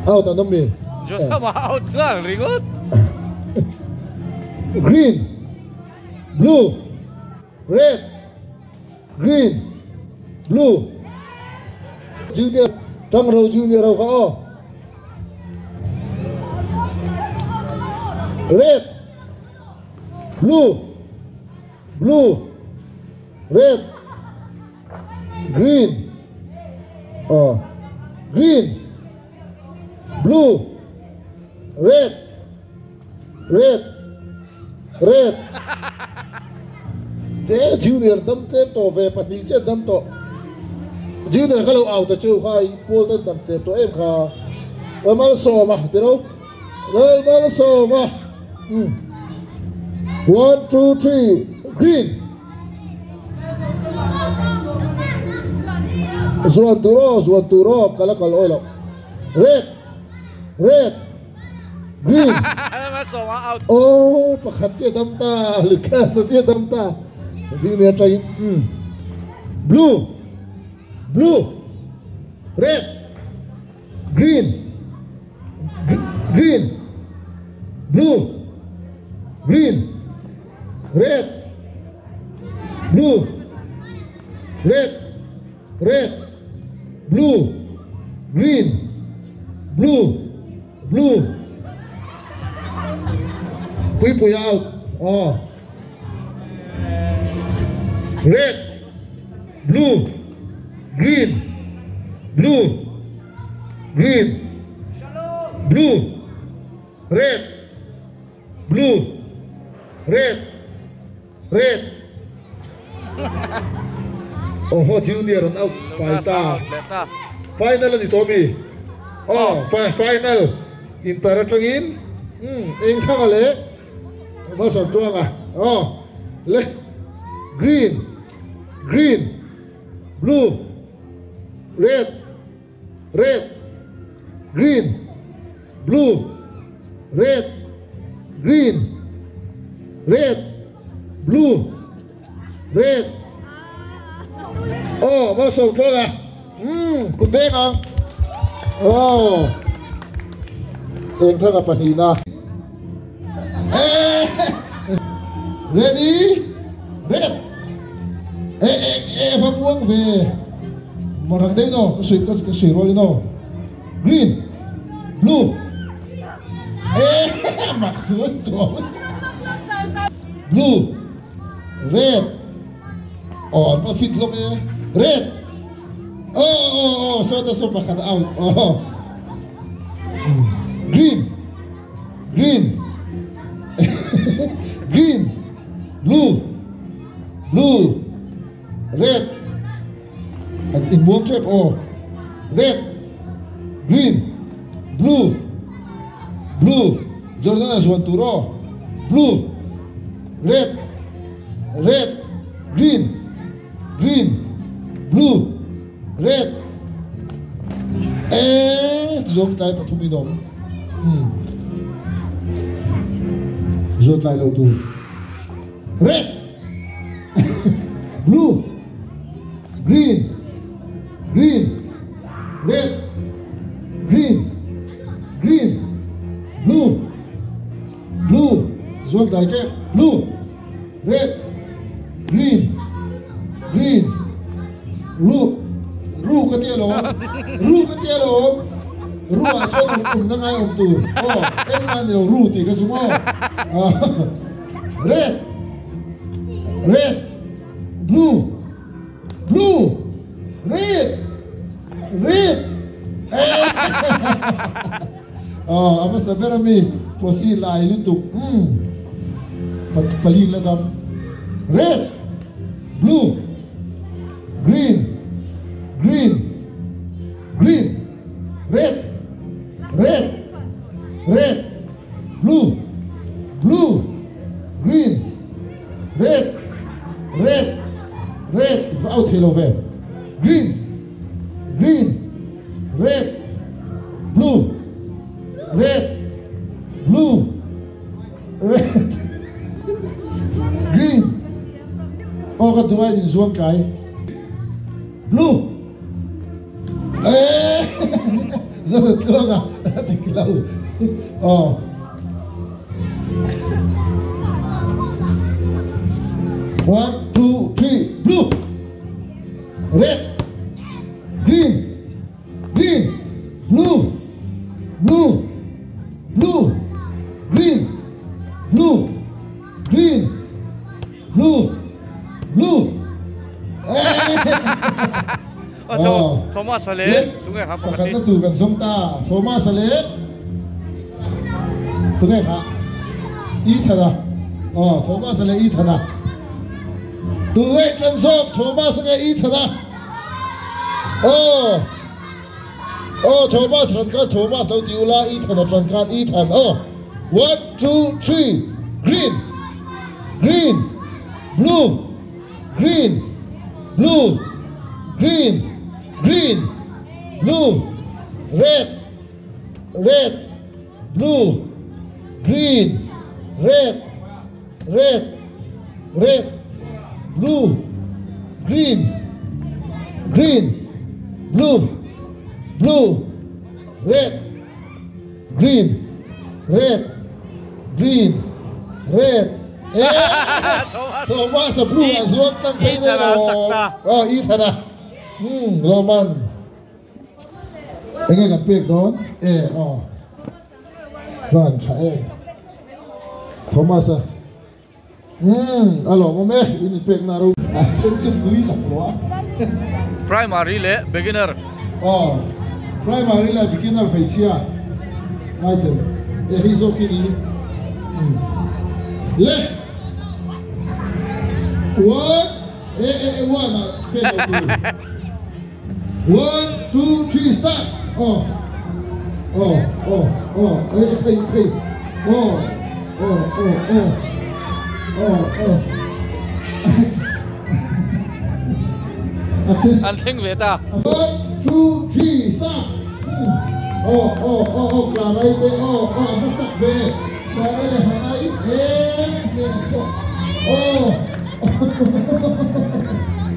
[SPEAKER 6] Out and me.
[SPEAKER 1] Just come out. Very good.
[SPEAKER 6] Green, blue, red, green, blue. Junior, trong row junior row có. Red, blue, blue, red, green, green, blue, red, red, red. Thế junior đâm thêm tổ về phần đi chết đâm tổ. Junior kalau out tu cuy khai pol tu đâm thêm tổ em kha. Mal so mà, thế đâu? Mal so mà. 1, 2, 3. Green. Zuan turo, kalakal oil. Red, red, green. Oh, pakat je dam ta, Lucas je dam ta. Junior try. Blue, blue, red, green, green, blue, green, red, blue, red, red, blue, green, blue, blue. Pui out. Oh. Red, blue, green, blue, green, blue, red, blue, red, red. Oh, junior run out. Final ni Tommy. Oh, final. Interaction. Ing thangale. Masuk tuang ah. Oh, le. Green, green, blue, red, red, green, blue, red, green, red, blue, red. Oh, masuk tuang ah. Kubeng ah. Oh. Ing thang apa ni na? Ready? Red. Em buông về một thằng đấy nó cái sủi rồi nó. Green, blue. Mặc xuống xuống. Blue, red. Oh, nó fit lắm ấy. Red. Oh, so the super cut out. Oh. Green, green, green, blue. Blue, red, and in one trip, oh, red, green, blue, blue. Jordan has one to raw. Blue, red, red, green, green, blue, red. Zone type of Tuminom. Zone type of two. Red. Blue, green, green, red, green, green, blue, blue, zone diagram, blue, red, green, green, ru cái tia lỗ, ru à cho nó ngay tur, em ăn thì ru thì cái số red, red. Blue, blue, red, red. Oh, ama saber mi posi lai lutuk. Palin lagam. Red, blue, green, green, green, red, red, red, blue, blue, green, red, red. Red, out here over. Green, green, red, blue, red, blue, red, green. Oh, got divide in one guy. Blue. So the clover, the cloud. Oh. One, two, three, blue, red, green, green, blue, blue, blue, green, blue, green, blue, blue.
[SPEAKER 1] Thomas Ale, tungai khap
[SPEAKER 6] pakhat na tu kan somta. Thomas Ale, tungai kha. Ithana. Oh, Thomas Ale ithana. Tu wait and so Thomas nghe ít thật à? Oh, Thomas run cut Thomas đâu tiêu la ít thật run cut ít thật. Oh, 1, 2, 3, green, green, blue, green, blue, green, green, blue, red, red, blue, green, red, red, red. Blue, green, green, blue, blue, red, green, red, green, red. Thomas blue as well. Oh, Ethan. Roman. Engkau kan pek don. Van Chae Thomas alo mame in pek naru chen dui tak lo
[SPEAKER 1] primary le beginner
[SPEAKER 6] primary le beginner phei chia ai de hi so ki ni le one pek no 1 2 3 start hey
[SPEAKER 1] anh thinh về ta
[SPEAKER 6] 1 2 3 start là đây về nó chắc về là đây là hàng ấy nên số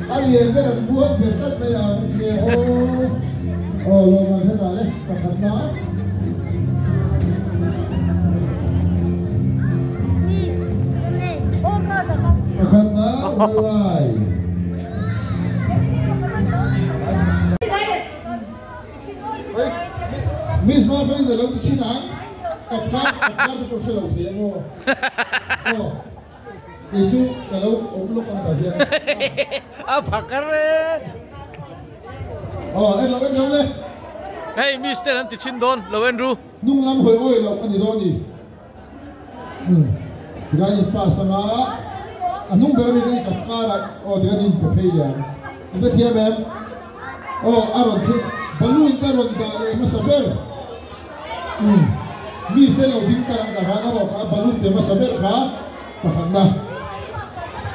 [SPEAKER 6] anh liền với đàn vuông về tất bây giờ thì rồi mà thế nào đấy tập thật đó khăn đó rồi Miss Marvin là lâu chín tháng cặp khác tôi sẽ lâu tiếng ngô thì chú cả lâu ốm lúc ăn cả chuyện
[SPEAKER 1] apa kare
[SPEAKER 6] em lâu đấy
[SPEAKER 1] hey Mister anh tichin don lâu anh ru
[SPEAKER 6] nung lắm hồi ôi lâu anh đi don đi thì cái gì pass mà nung bữa bây giờ cặp cá là thì cái gì phải phê liền bây giờ em aron thế balloon aron cả em sao vậy Mister lâu đinh cả là nó bảo cả balloon em sao vậy cả thật na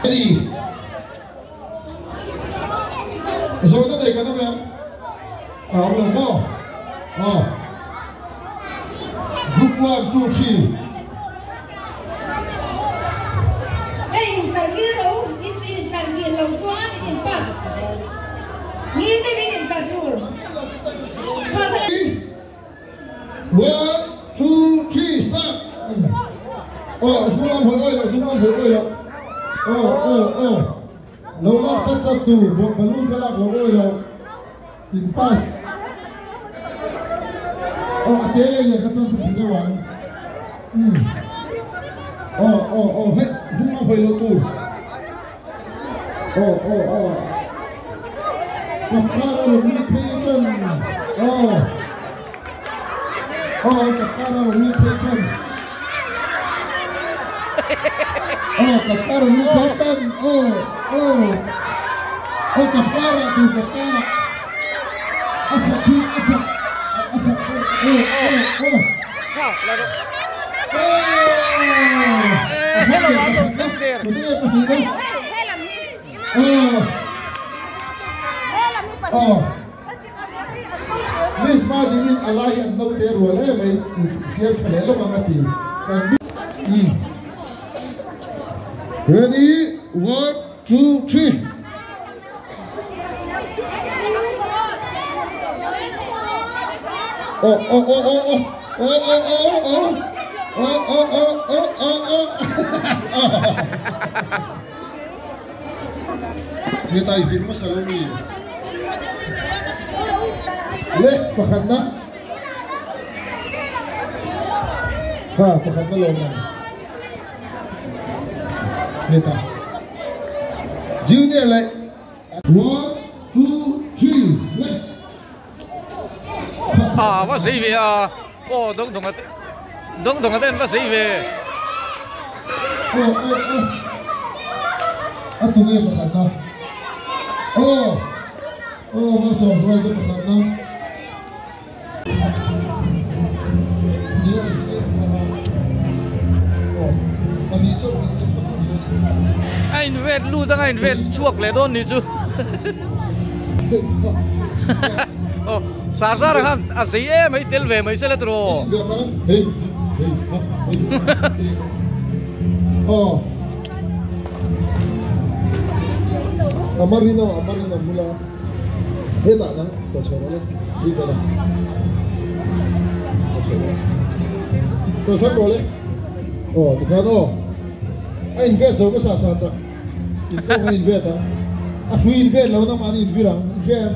[SPEAKER 6] đi rồi nó đây cái nó em ông làm bao group 1 2 3
[SPEAKER 5] in targiro in targir lo chuan in pass ngir te bin in targur
[SPEAKER 6] 1 2 3 start đúng làm hồi ơi rồi lâu lắm chắc tù bộ balloon cái lạc lâu ơi rồi in pass thế này là các cháu sẽ xin cho bạn hết đúng làm hồi lâu tù cặp ra rồi đi thuê chân cặp ra rồi đi thuê chân cặp ra rồi đi thuê chân cặp ra từ cặp ra Miss Madinin alai an no te ruale mai siam chale lo mangati ready 1 2 3 Dia tahu film Salome. Le, pakat na. Pakat na lawmna. Kita. Junior le. 1 2 3 le.
[SPEAKER 1] What say về đông thùng tên what say về
[SPEAKER 6] tụi em pakat na. Nó sổ rồi cái pakat na.
[SPEAKER 1] anh vẹt lu đang anh vẹt chuộc lấy đôn đi chứ sao ra hả à gì em mấy tel về mấy xe lết rồi
[SPEAKER 6] Amarino mula heta na to chora le di kada to chora le thì cái đó anh invest rồi cái sao chắc thì không anh invest à free invest lâu lắm anh invest invest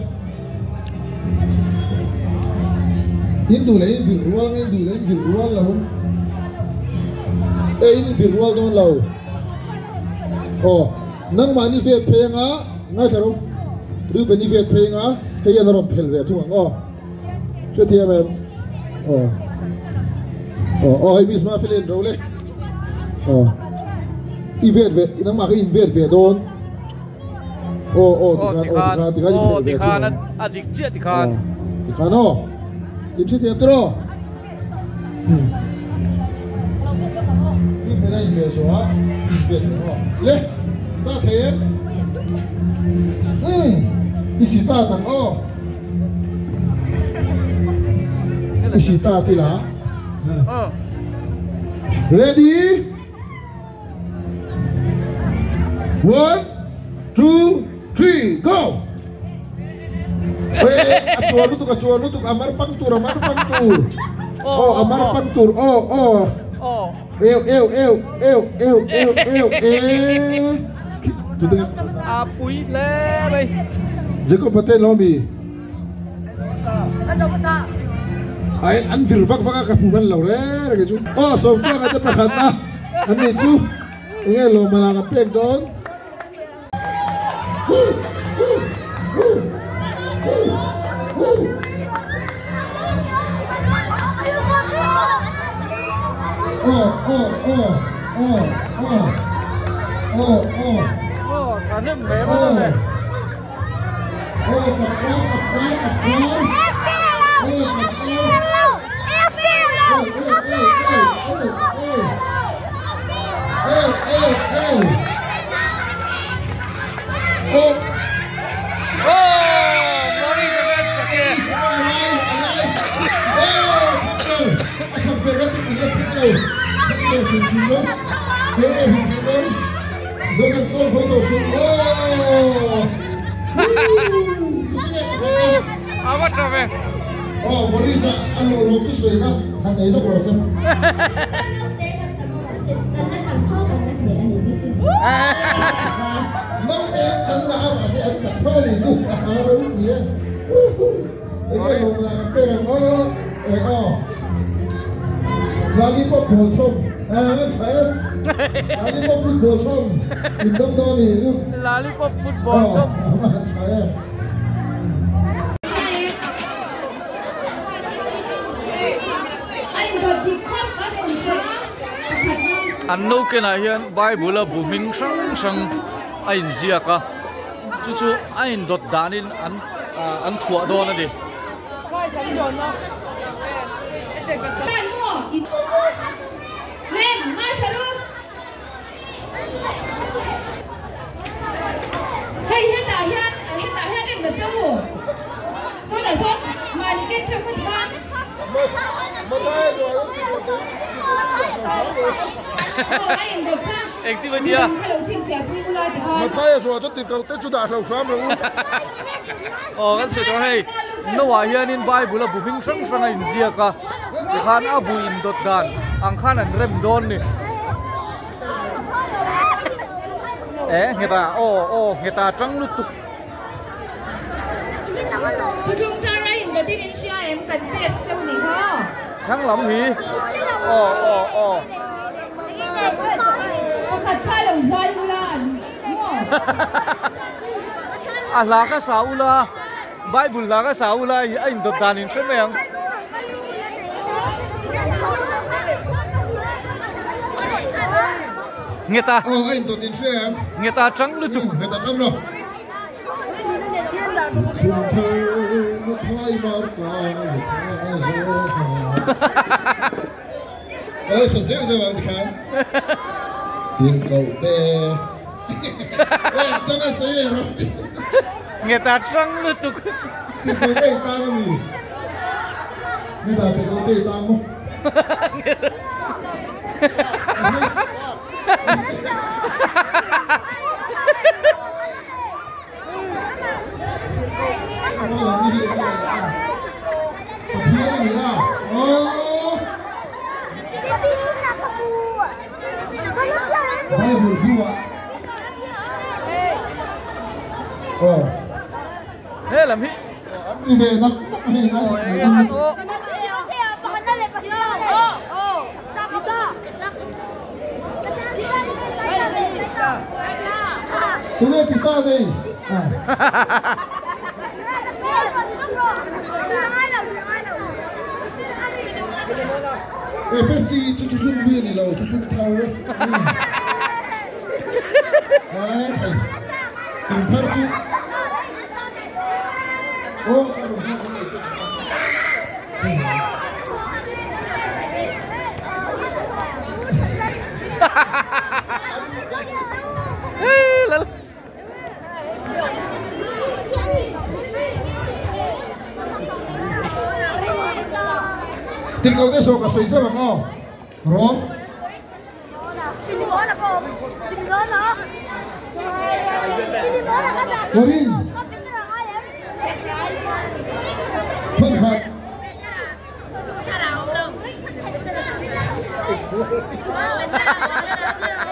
[SPEAKER 6] in du lấy việc rual ngay du lấy việc rual lâu in việc rual don lâu nang mani việc phê ngã ngay sao đâu rưu bên việc phê ngã hay là nó phèn về chung chưa thiệt em hay biết mà phê lên đâu lấy invest về nang mà cái invest về don
[SPEAKER 3] thì khan adik chết thì khan
[SPEAKER 6] nó in chưa thiệt đâu cái này invest số invest lấy ta thế isita tang isita tila ready 1 2 3 go acuan lutuk amar pangtur amar pangtur
[SPEAKER 3] apui le bay
[SPEAKER 6] Jeko pate lomi ai an vir vak vak ka punan lo re ke chu so ka ka ta khat na an ni chu nge lo mala ka pek don
[SPEAKER 3] cả nước bé mà này
[SPEAKER 6] Jangan kau foto semua.
[SPEAKER 3] Apa coba?
[SPEAKER 6] Marisa, alo lotus na, hangay na kurasam. Nang kan na kasi ang sakpa ni tu, araw niya. Ikaw mo na kapera mo, lollipop bottom, lollipop football chom, indam doni.
[SPEAKER 3] Lollipop football chom. Anh nấu cái này hiện Bible là bùi minh sang sang anh zia cả chú anh đột đạn in anh thua đó này đi
[SPEAKER 5] lên mai chờ luôn hay hiện tại em bật châu số là số mà những cái trong cái thang
[SPEAKER 3] activity à
[SPEAKER 6] Matthias was just the to that from
[SPEAKER 3] kan sự đó hay nó hòa hiện in Bible là bùi minh sang sang anh zia cả thì khan abu in đột đạn ang khan anh rem don nè người ta trắng lút tục
[SPEAKER 5] thì chúng ta ra hiện tại đến chia em cần test đâu nhỉ không
[SPEAKER 3] trắng lắm hí
[SPEAKER 5] thật thay lòng dây là
[SPEAKER 3] là cái sao là Bible là cái sao là anh đột đạn in xem em người ta
[SPEAKER 6] anh tôi tin xem
[SPEAKER 3] người ta trắng lút tục
[SPEAKER 6] người ta trắng rồi ơi sao dễ dàng bạn khán tiền cầu bè tôi nói rồi
[SPEAKER 3] người ta trắng lút tục
[SPEAKER 6] tiền cầu bè ta cái gì người ta tiền cầu bè ta không
[SPEAKER 3] thế làm gì
[SPEAKER 6] về nó
[SPEAKER 3] ăn ô
[SPEAKER 6] Tụi nghe thì ta đi. FSC chú không viên này là chú không thao. Kumthar chú. Ô. Tin câu thế số cả sấy sao bằng không? Rồi. Corin. Phân hạt.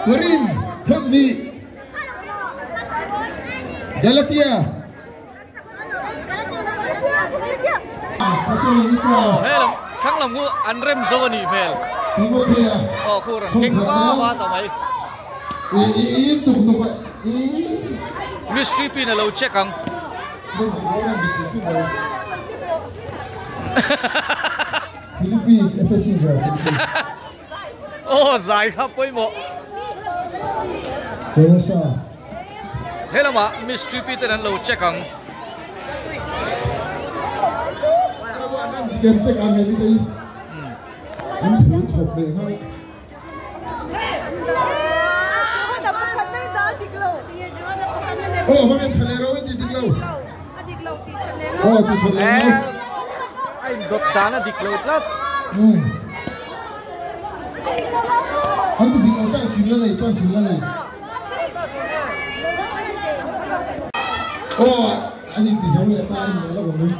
[SPEAKER 6] Corin, thân vị. Galatia.
[SPEAKER 3] Khang làm ngu ăn rem zoni phèl. Khu rừng kinh quá tao mày.
[SPEAKER 6] Tục vậy.
[SPEAKER 3] Mystery pin là lâu check không?
[SPEAKER 6] Philippines, FSC rồi.
[SPEAKER 3] Dài khắp với một. Thế là mà mystery pin tên là lâu check không?
[SPEAKER 6] Kem check ăn này đi. Anh thử học về không? Hôm nay phải lấy rồi thì đi lâu. Thì phải lấy.
[SPEAKER 3] Anh đốt đá là đi lâu lắm.
[SPEAKER 6] Anh đi lâu trang xin lên này. Anh đi sao vậy? Ta anh nhớ là của mình.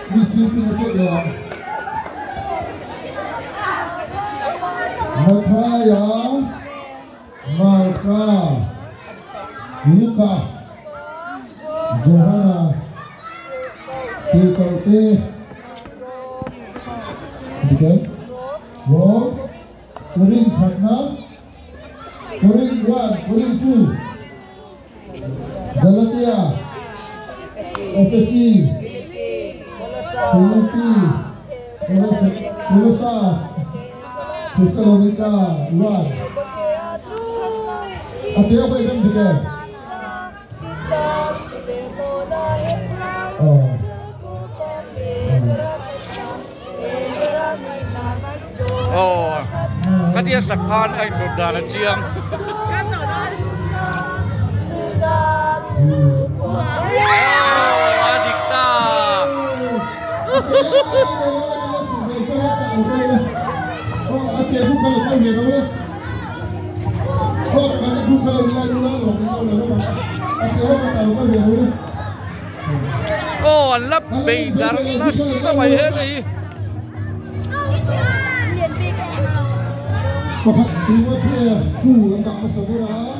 [SPEAKER 6] Mystery pin check rồi. Mathaya, Marka, Luka, Johanna, Tikote, okay, Ron, Corin Khatna, Corin 1, Corin 2, Galatia, FSC, Philippines, Colossa, Thessalonica, Ruai. Ate apa yang juga?
[SPEAKER 3] Cái dia sakhan anh đột đà là chiang. Adikta.
[SPEAKER 6] Ate bukan kalau dia dulu. Karena bukan kalau dia dulu. Ate apa kalau dia dulu.
[SPEAKER 3] Lấp bì dar nó sao mày hết đi.
[SPEAKER 6] Pakat dua dia, enggak masuk dah.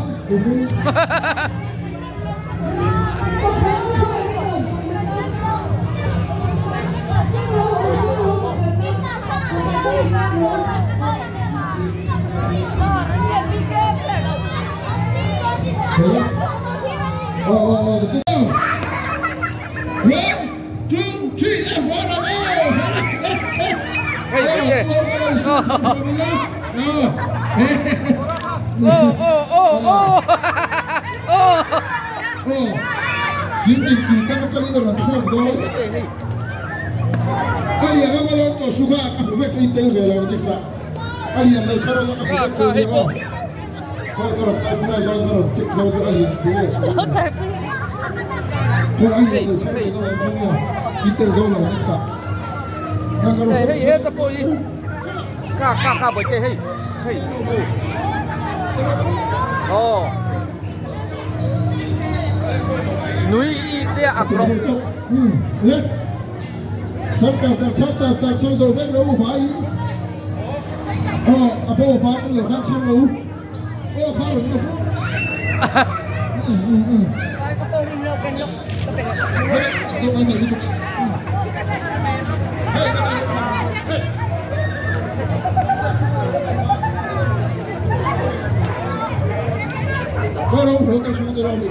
[SPEAKER 6] Kita macam itu orang tua tu. Kalian nak malam tu suka aku buat intel bela desa. Kalian dah cara nak aku buat tu dia. Kalau cek jauh kalian dia. Kalian dah cara itu memangnya intel bela desa.
[SPEAKER 3] Hey, tak boleh. Kak boleh hey. Núi dia akrong.
[SPEAKER 6] Lihat. Charter rồi biết đâu phải. Apa bapak lu kan cakap lu. Kau lu. cái số tôi làm đi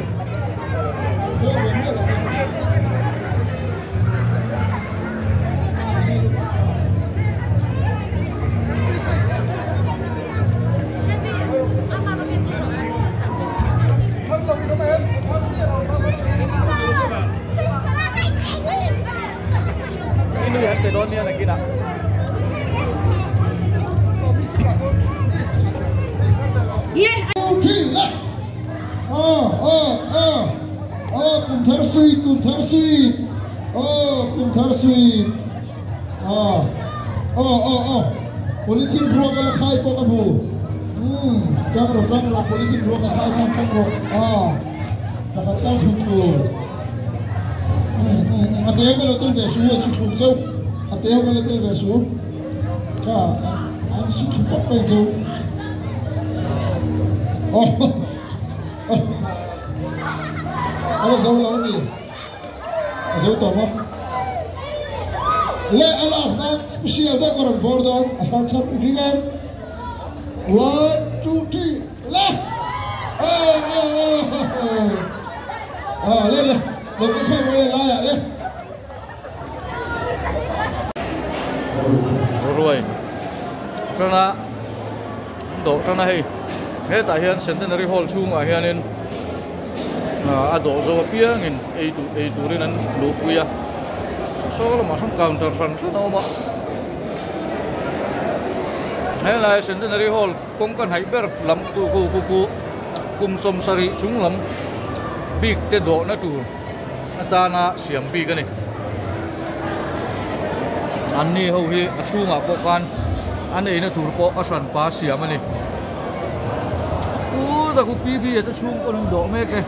[SPEAKER 3] ini lihat ke dunia lagi nak.
[SPEAKER 5] Yeah.
[SPEAKER 6] Kumthar sweet, Kumthar sweet. Kumthar sweet. Politin bro kalau khai po kamu. Jangan politin bro kalau khai kan kamu. Dapat tahu tu. Ada yang kalau tu besu, cukup jauh. Ada yang kalau tu besu, kah, ansu cukup jauh. Ada jauh lawan ni. Jauh tu apa? Le alas na special dah korang border. Asal cakap ini kan. 1, 2, 3. Le. Le. Lepas tu boleh layak le.
[SPEAKER 3] Ruai. Karena do karena hei. He tại hiện centenary hall chung ở hiện nên ado zo piang in ei tu rin an lu puya so la ma sam counter fan chu no ma he la centenary hall kong kan hai ber lam ku kum som sari chung lam big te do na tu ata na siam bi ka ni an ni ho hi achunga po kan an ei na tur po asan pa siam ani ta ku pi ta chung con do me ke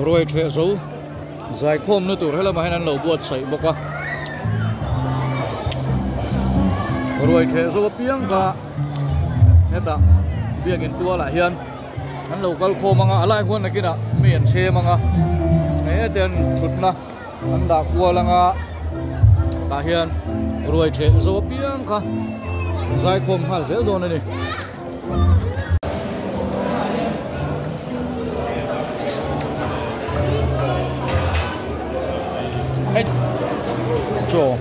[SPEAKER 3] rồi thuê số dài khom nữa tụi hay là mà hay ăn lẩu buột sấy bọc qua rồi thuê số piang cả hết ta việc in tua lại hiền ăn lẩu cal khom mang lại quân này kia đã miền xe mang này tiền chút na ăn đã qua là ngà ta hiền rồi thuê số piang cả dài khom hal dễ đồ này cho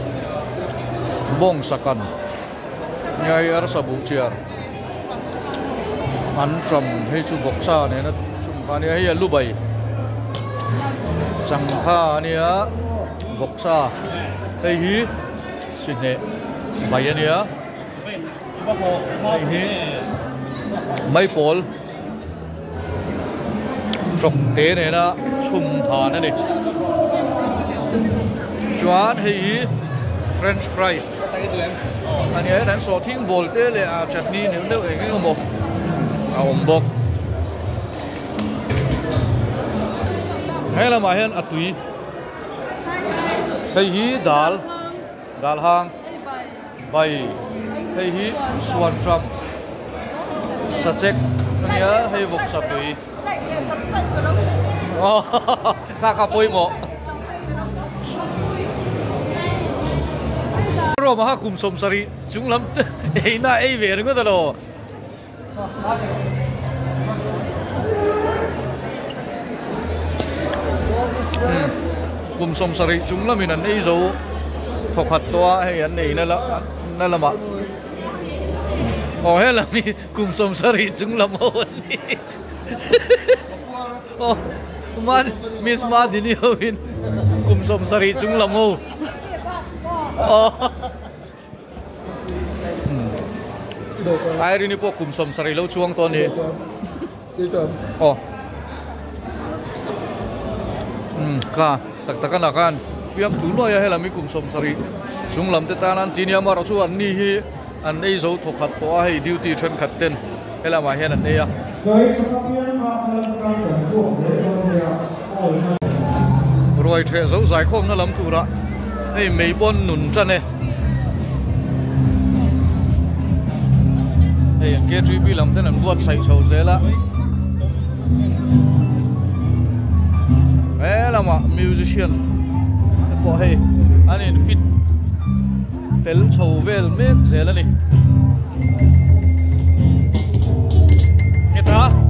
[SPEAKER 3] bong sakan nyai ar sabu chiar an tram hei chu boksa ne na chum kha ne hei lu bai chang kha ne a boksa hei hi sine bai ne a hei hi mai pol chok te ne na chum tha ne ni chuan hei French fries anh ấy đánh sò thiên bol thế là chutney nếu cái một ông bọc hay là mà hen atui hei hi dal hang bay hei hi suan tram sachek anh ấy hei vok satui kakapoi mo rồi mà cùng sôm sari chúng lắm ấy na ấy về nó rồi cùng sôm sari chúng lắm mình ăn ấy rồi thuộc hạt toa hay ăn ấy nó là mà hết là mi cùng sôm sari chúng lắm hơn mà miss ma đi nhiều in cùng sôm sari chúng lắm hơn ai rin po kum som sari lo chuang ton ni ka tak na kan fiam tu lo ya hela mi kum som sari chung lam te ta nan tinia ma ro chu an ni hi an ei zo thok khat po ai duty thren khat ten hela ma hen an ei a rồi thuê dấu dài khom nó lắm tu ra đây mấy bon nụn chân này đây kia truy bị làm thế là buat sấy sầu dễ la ấy là mà musician có hay anh ấy fit fel sầu vel mét dễ la này
[SPEAKER 7] ta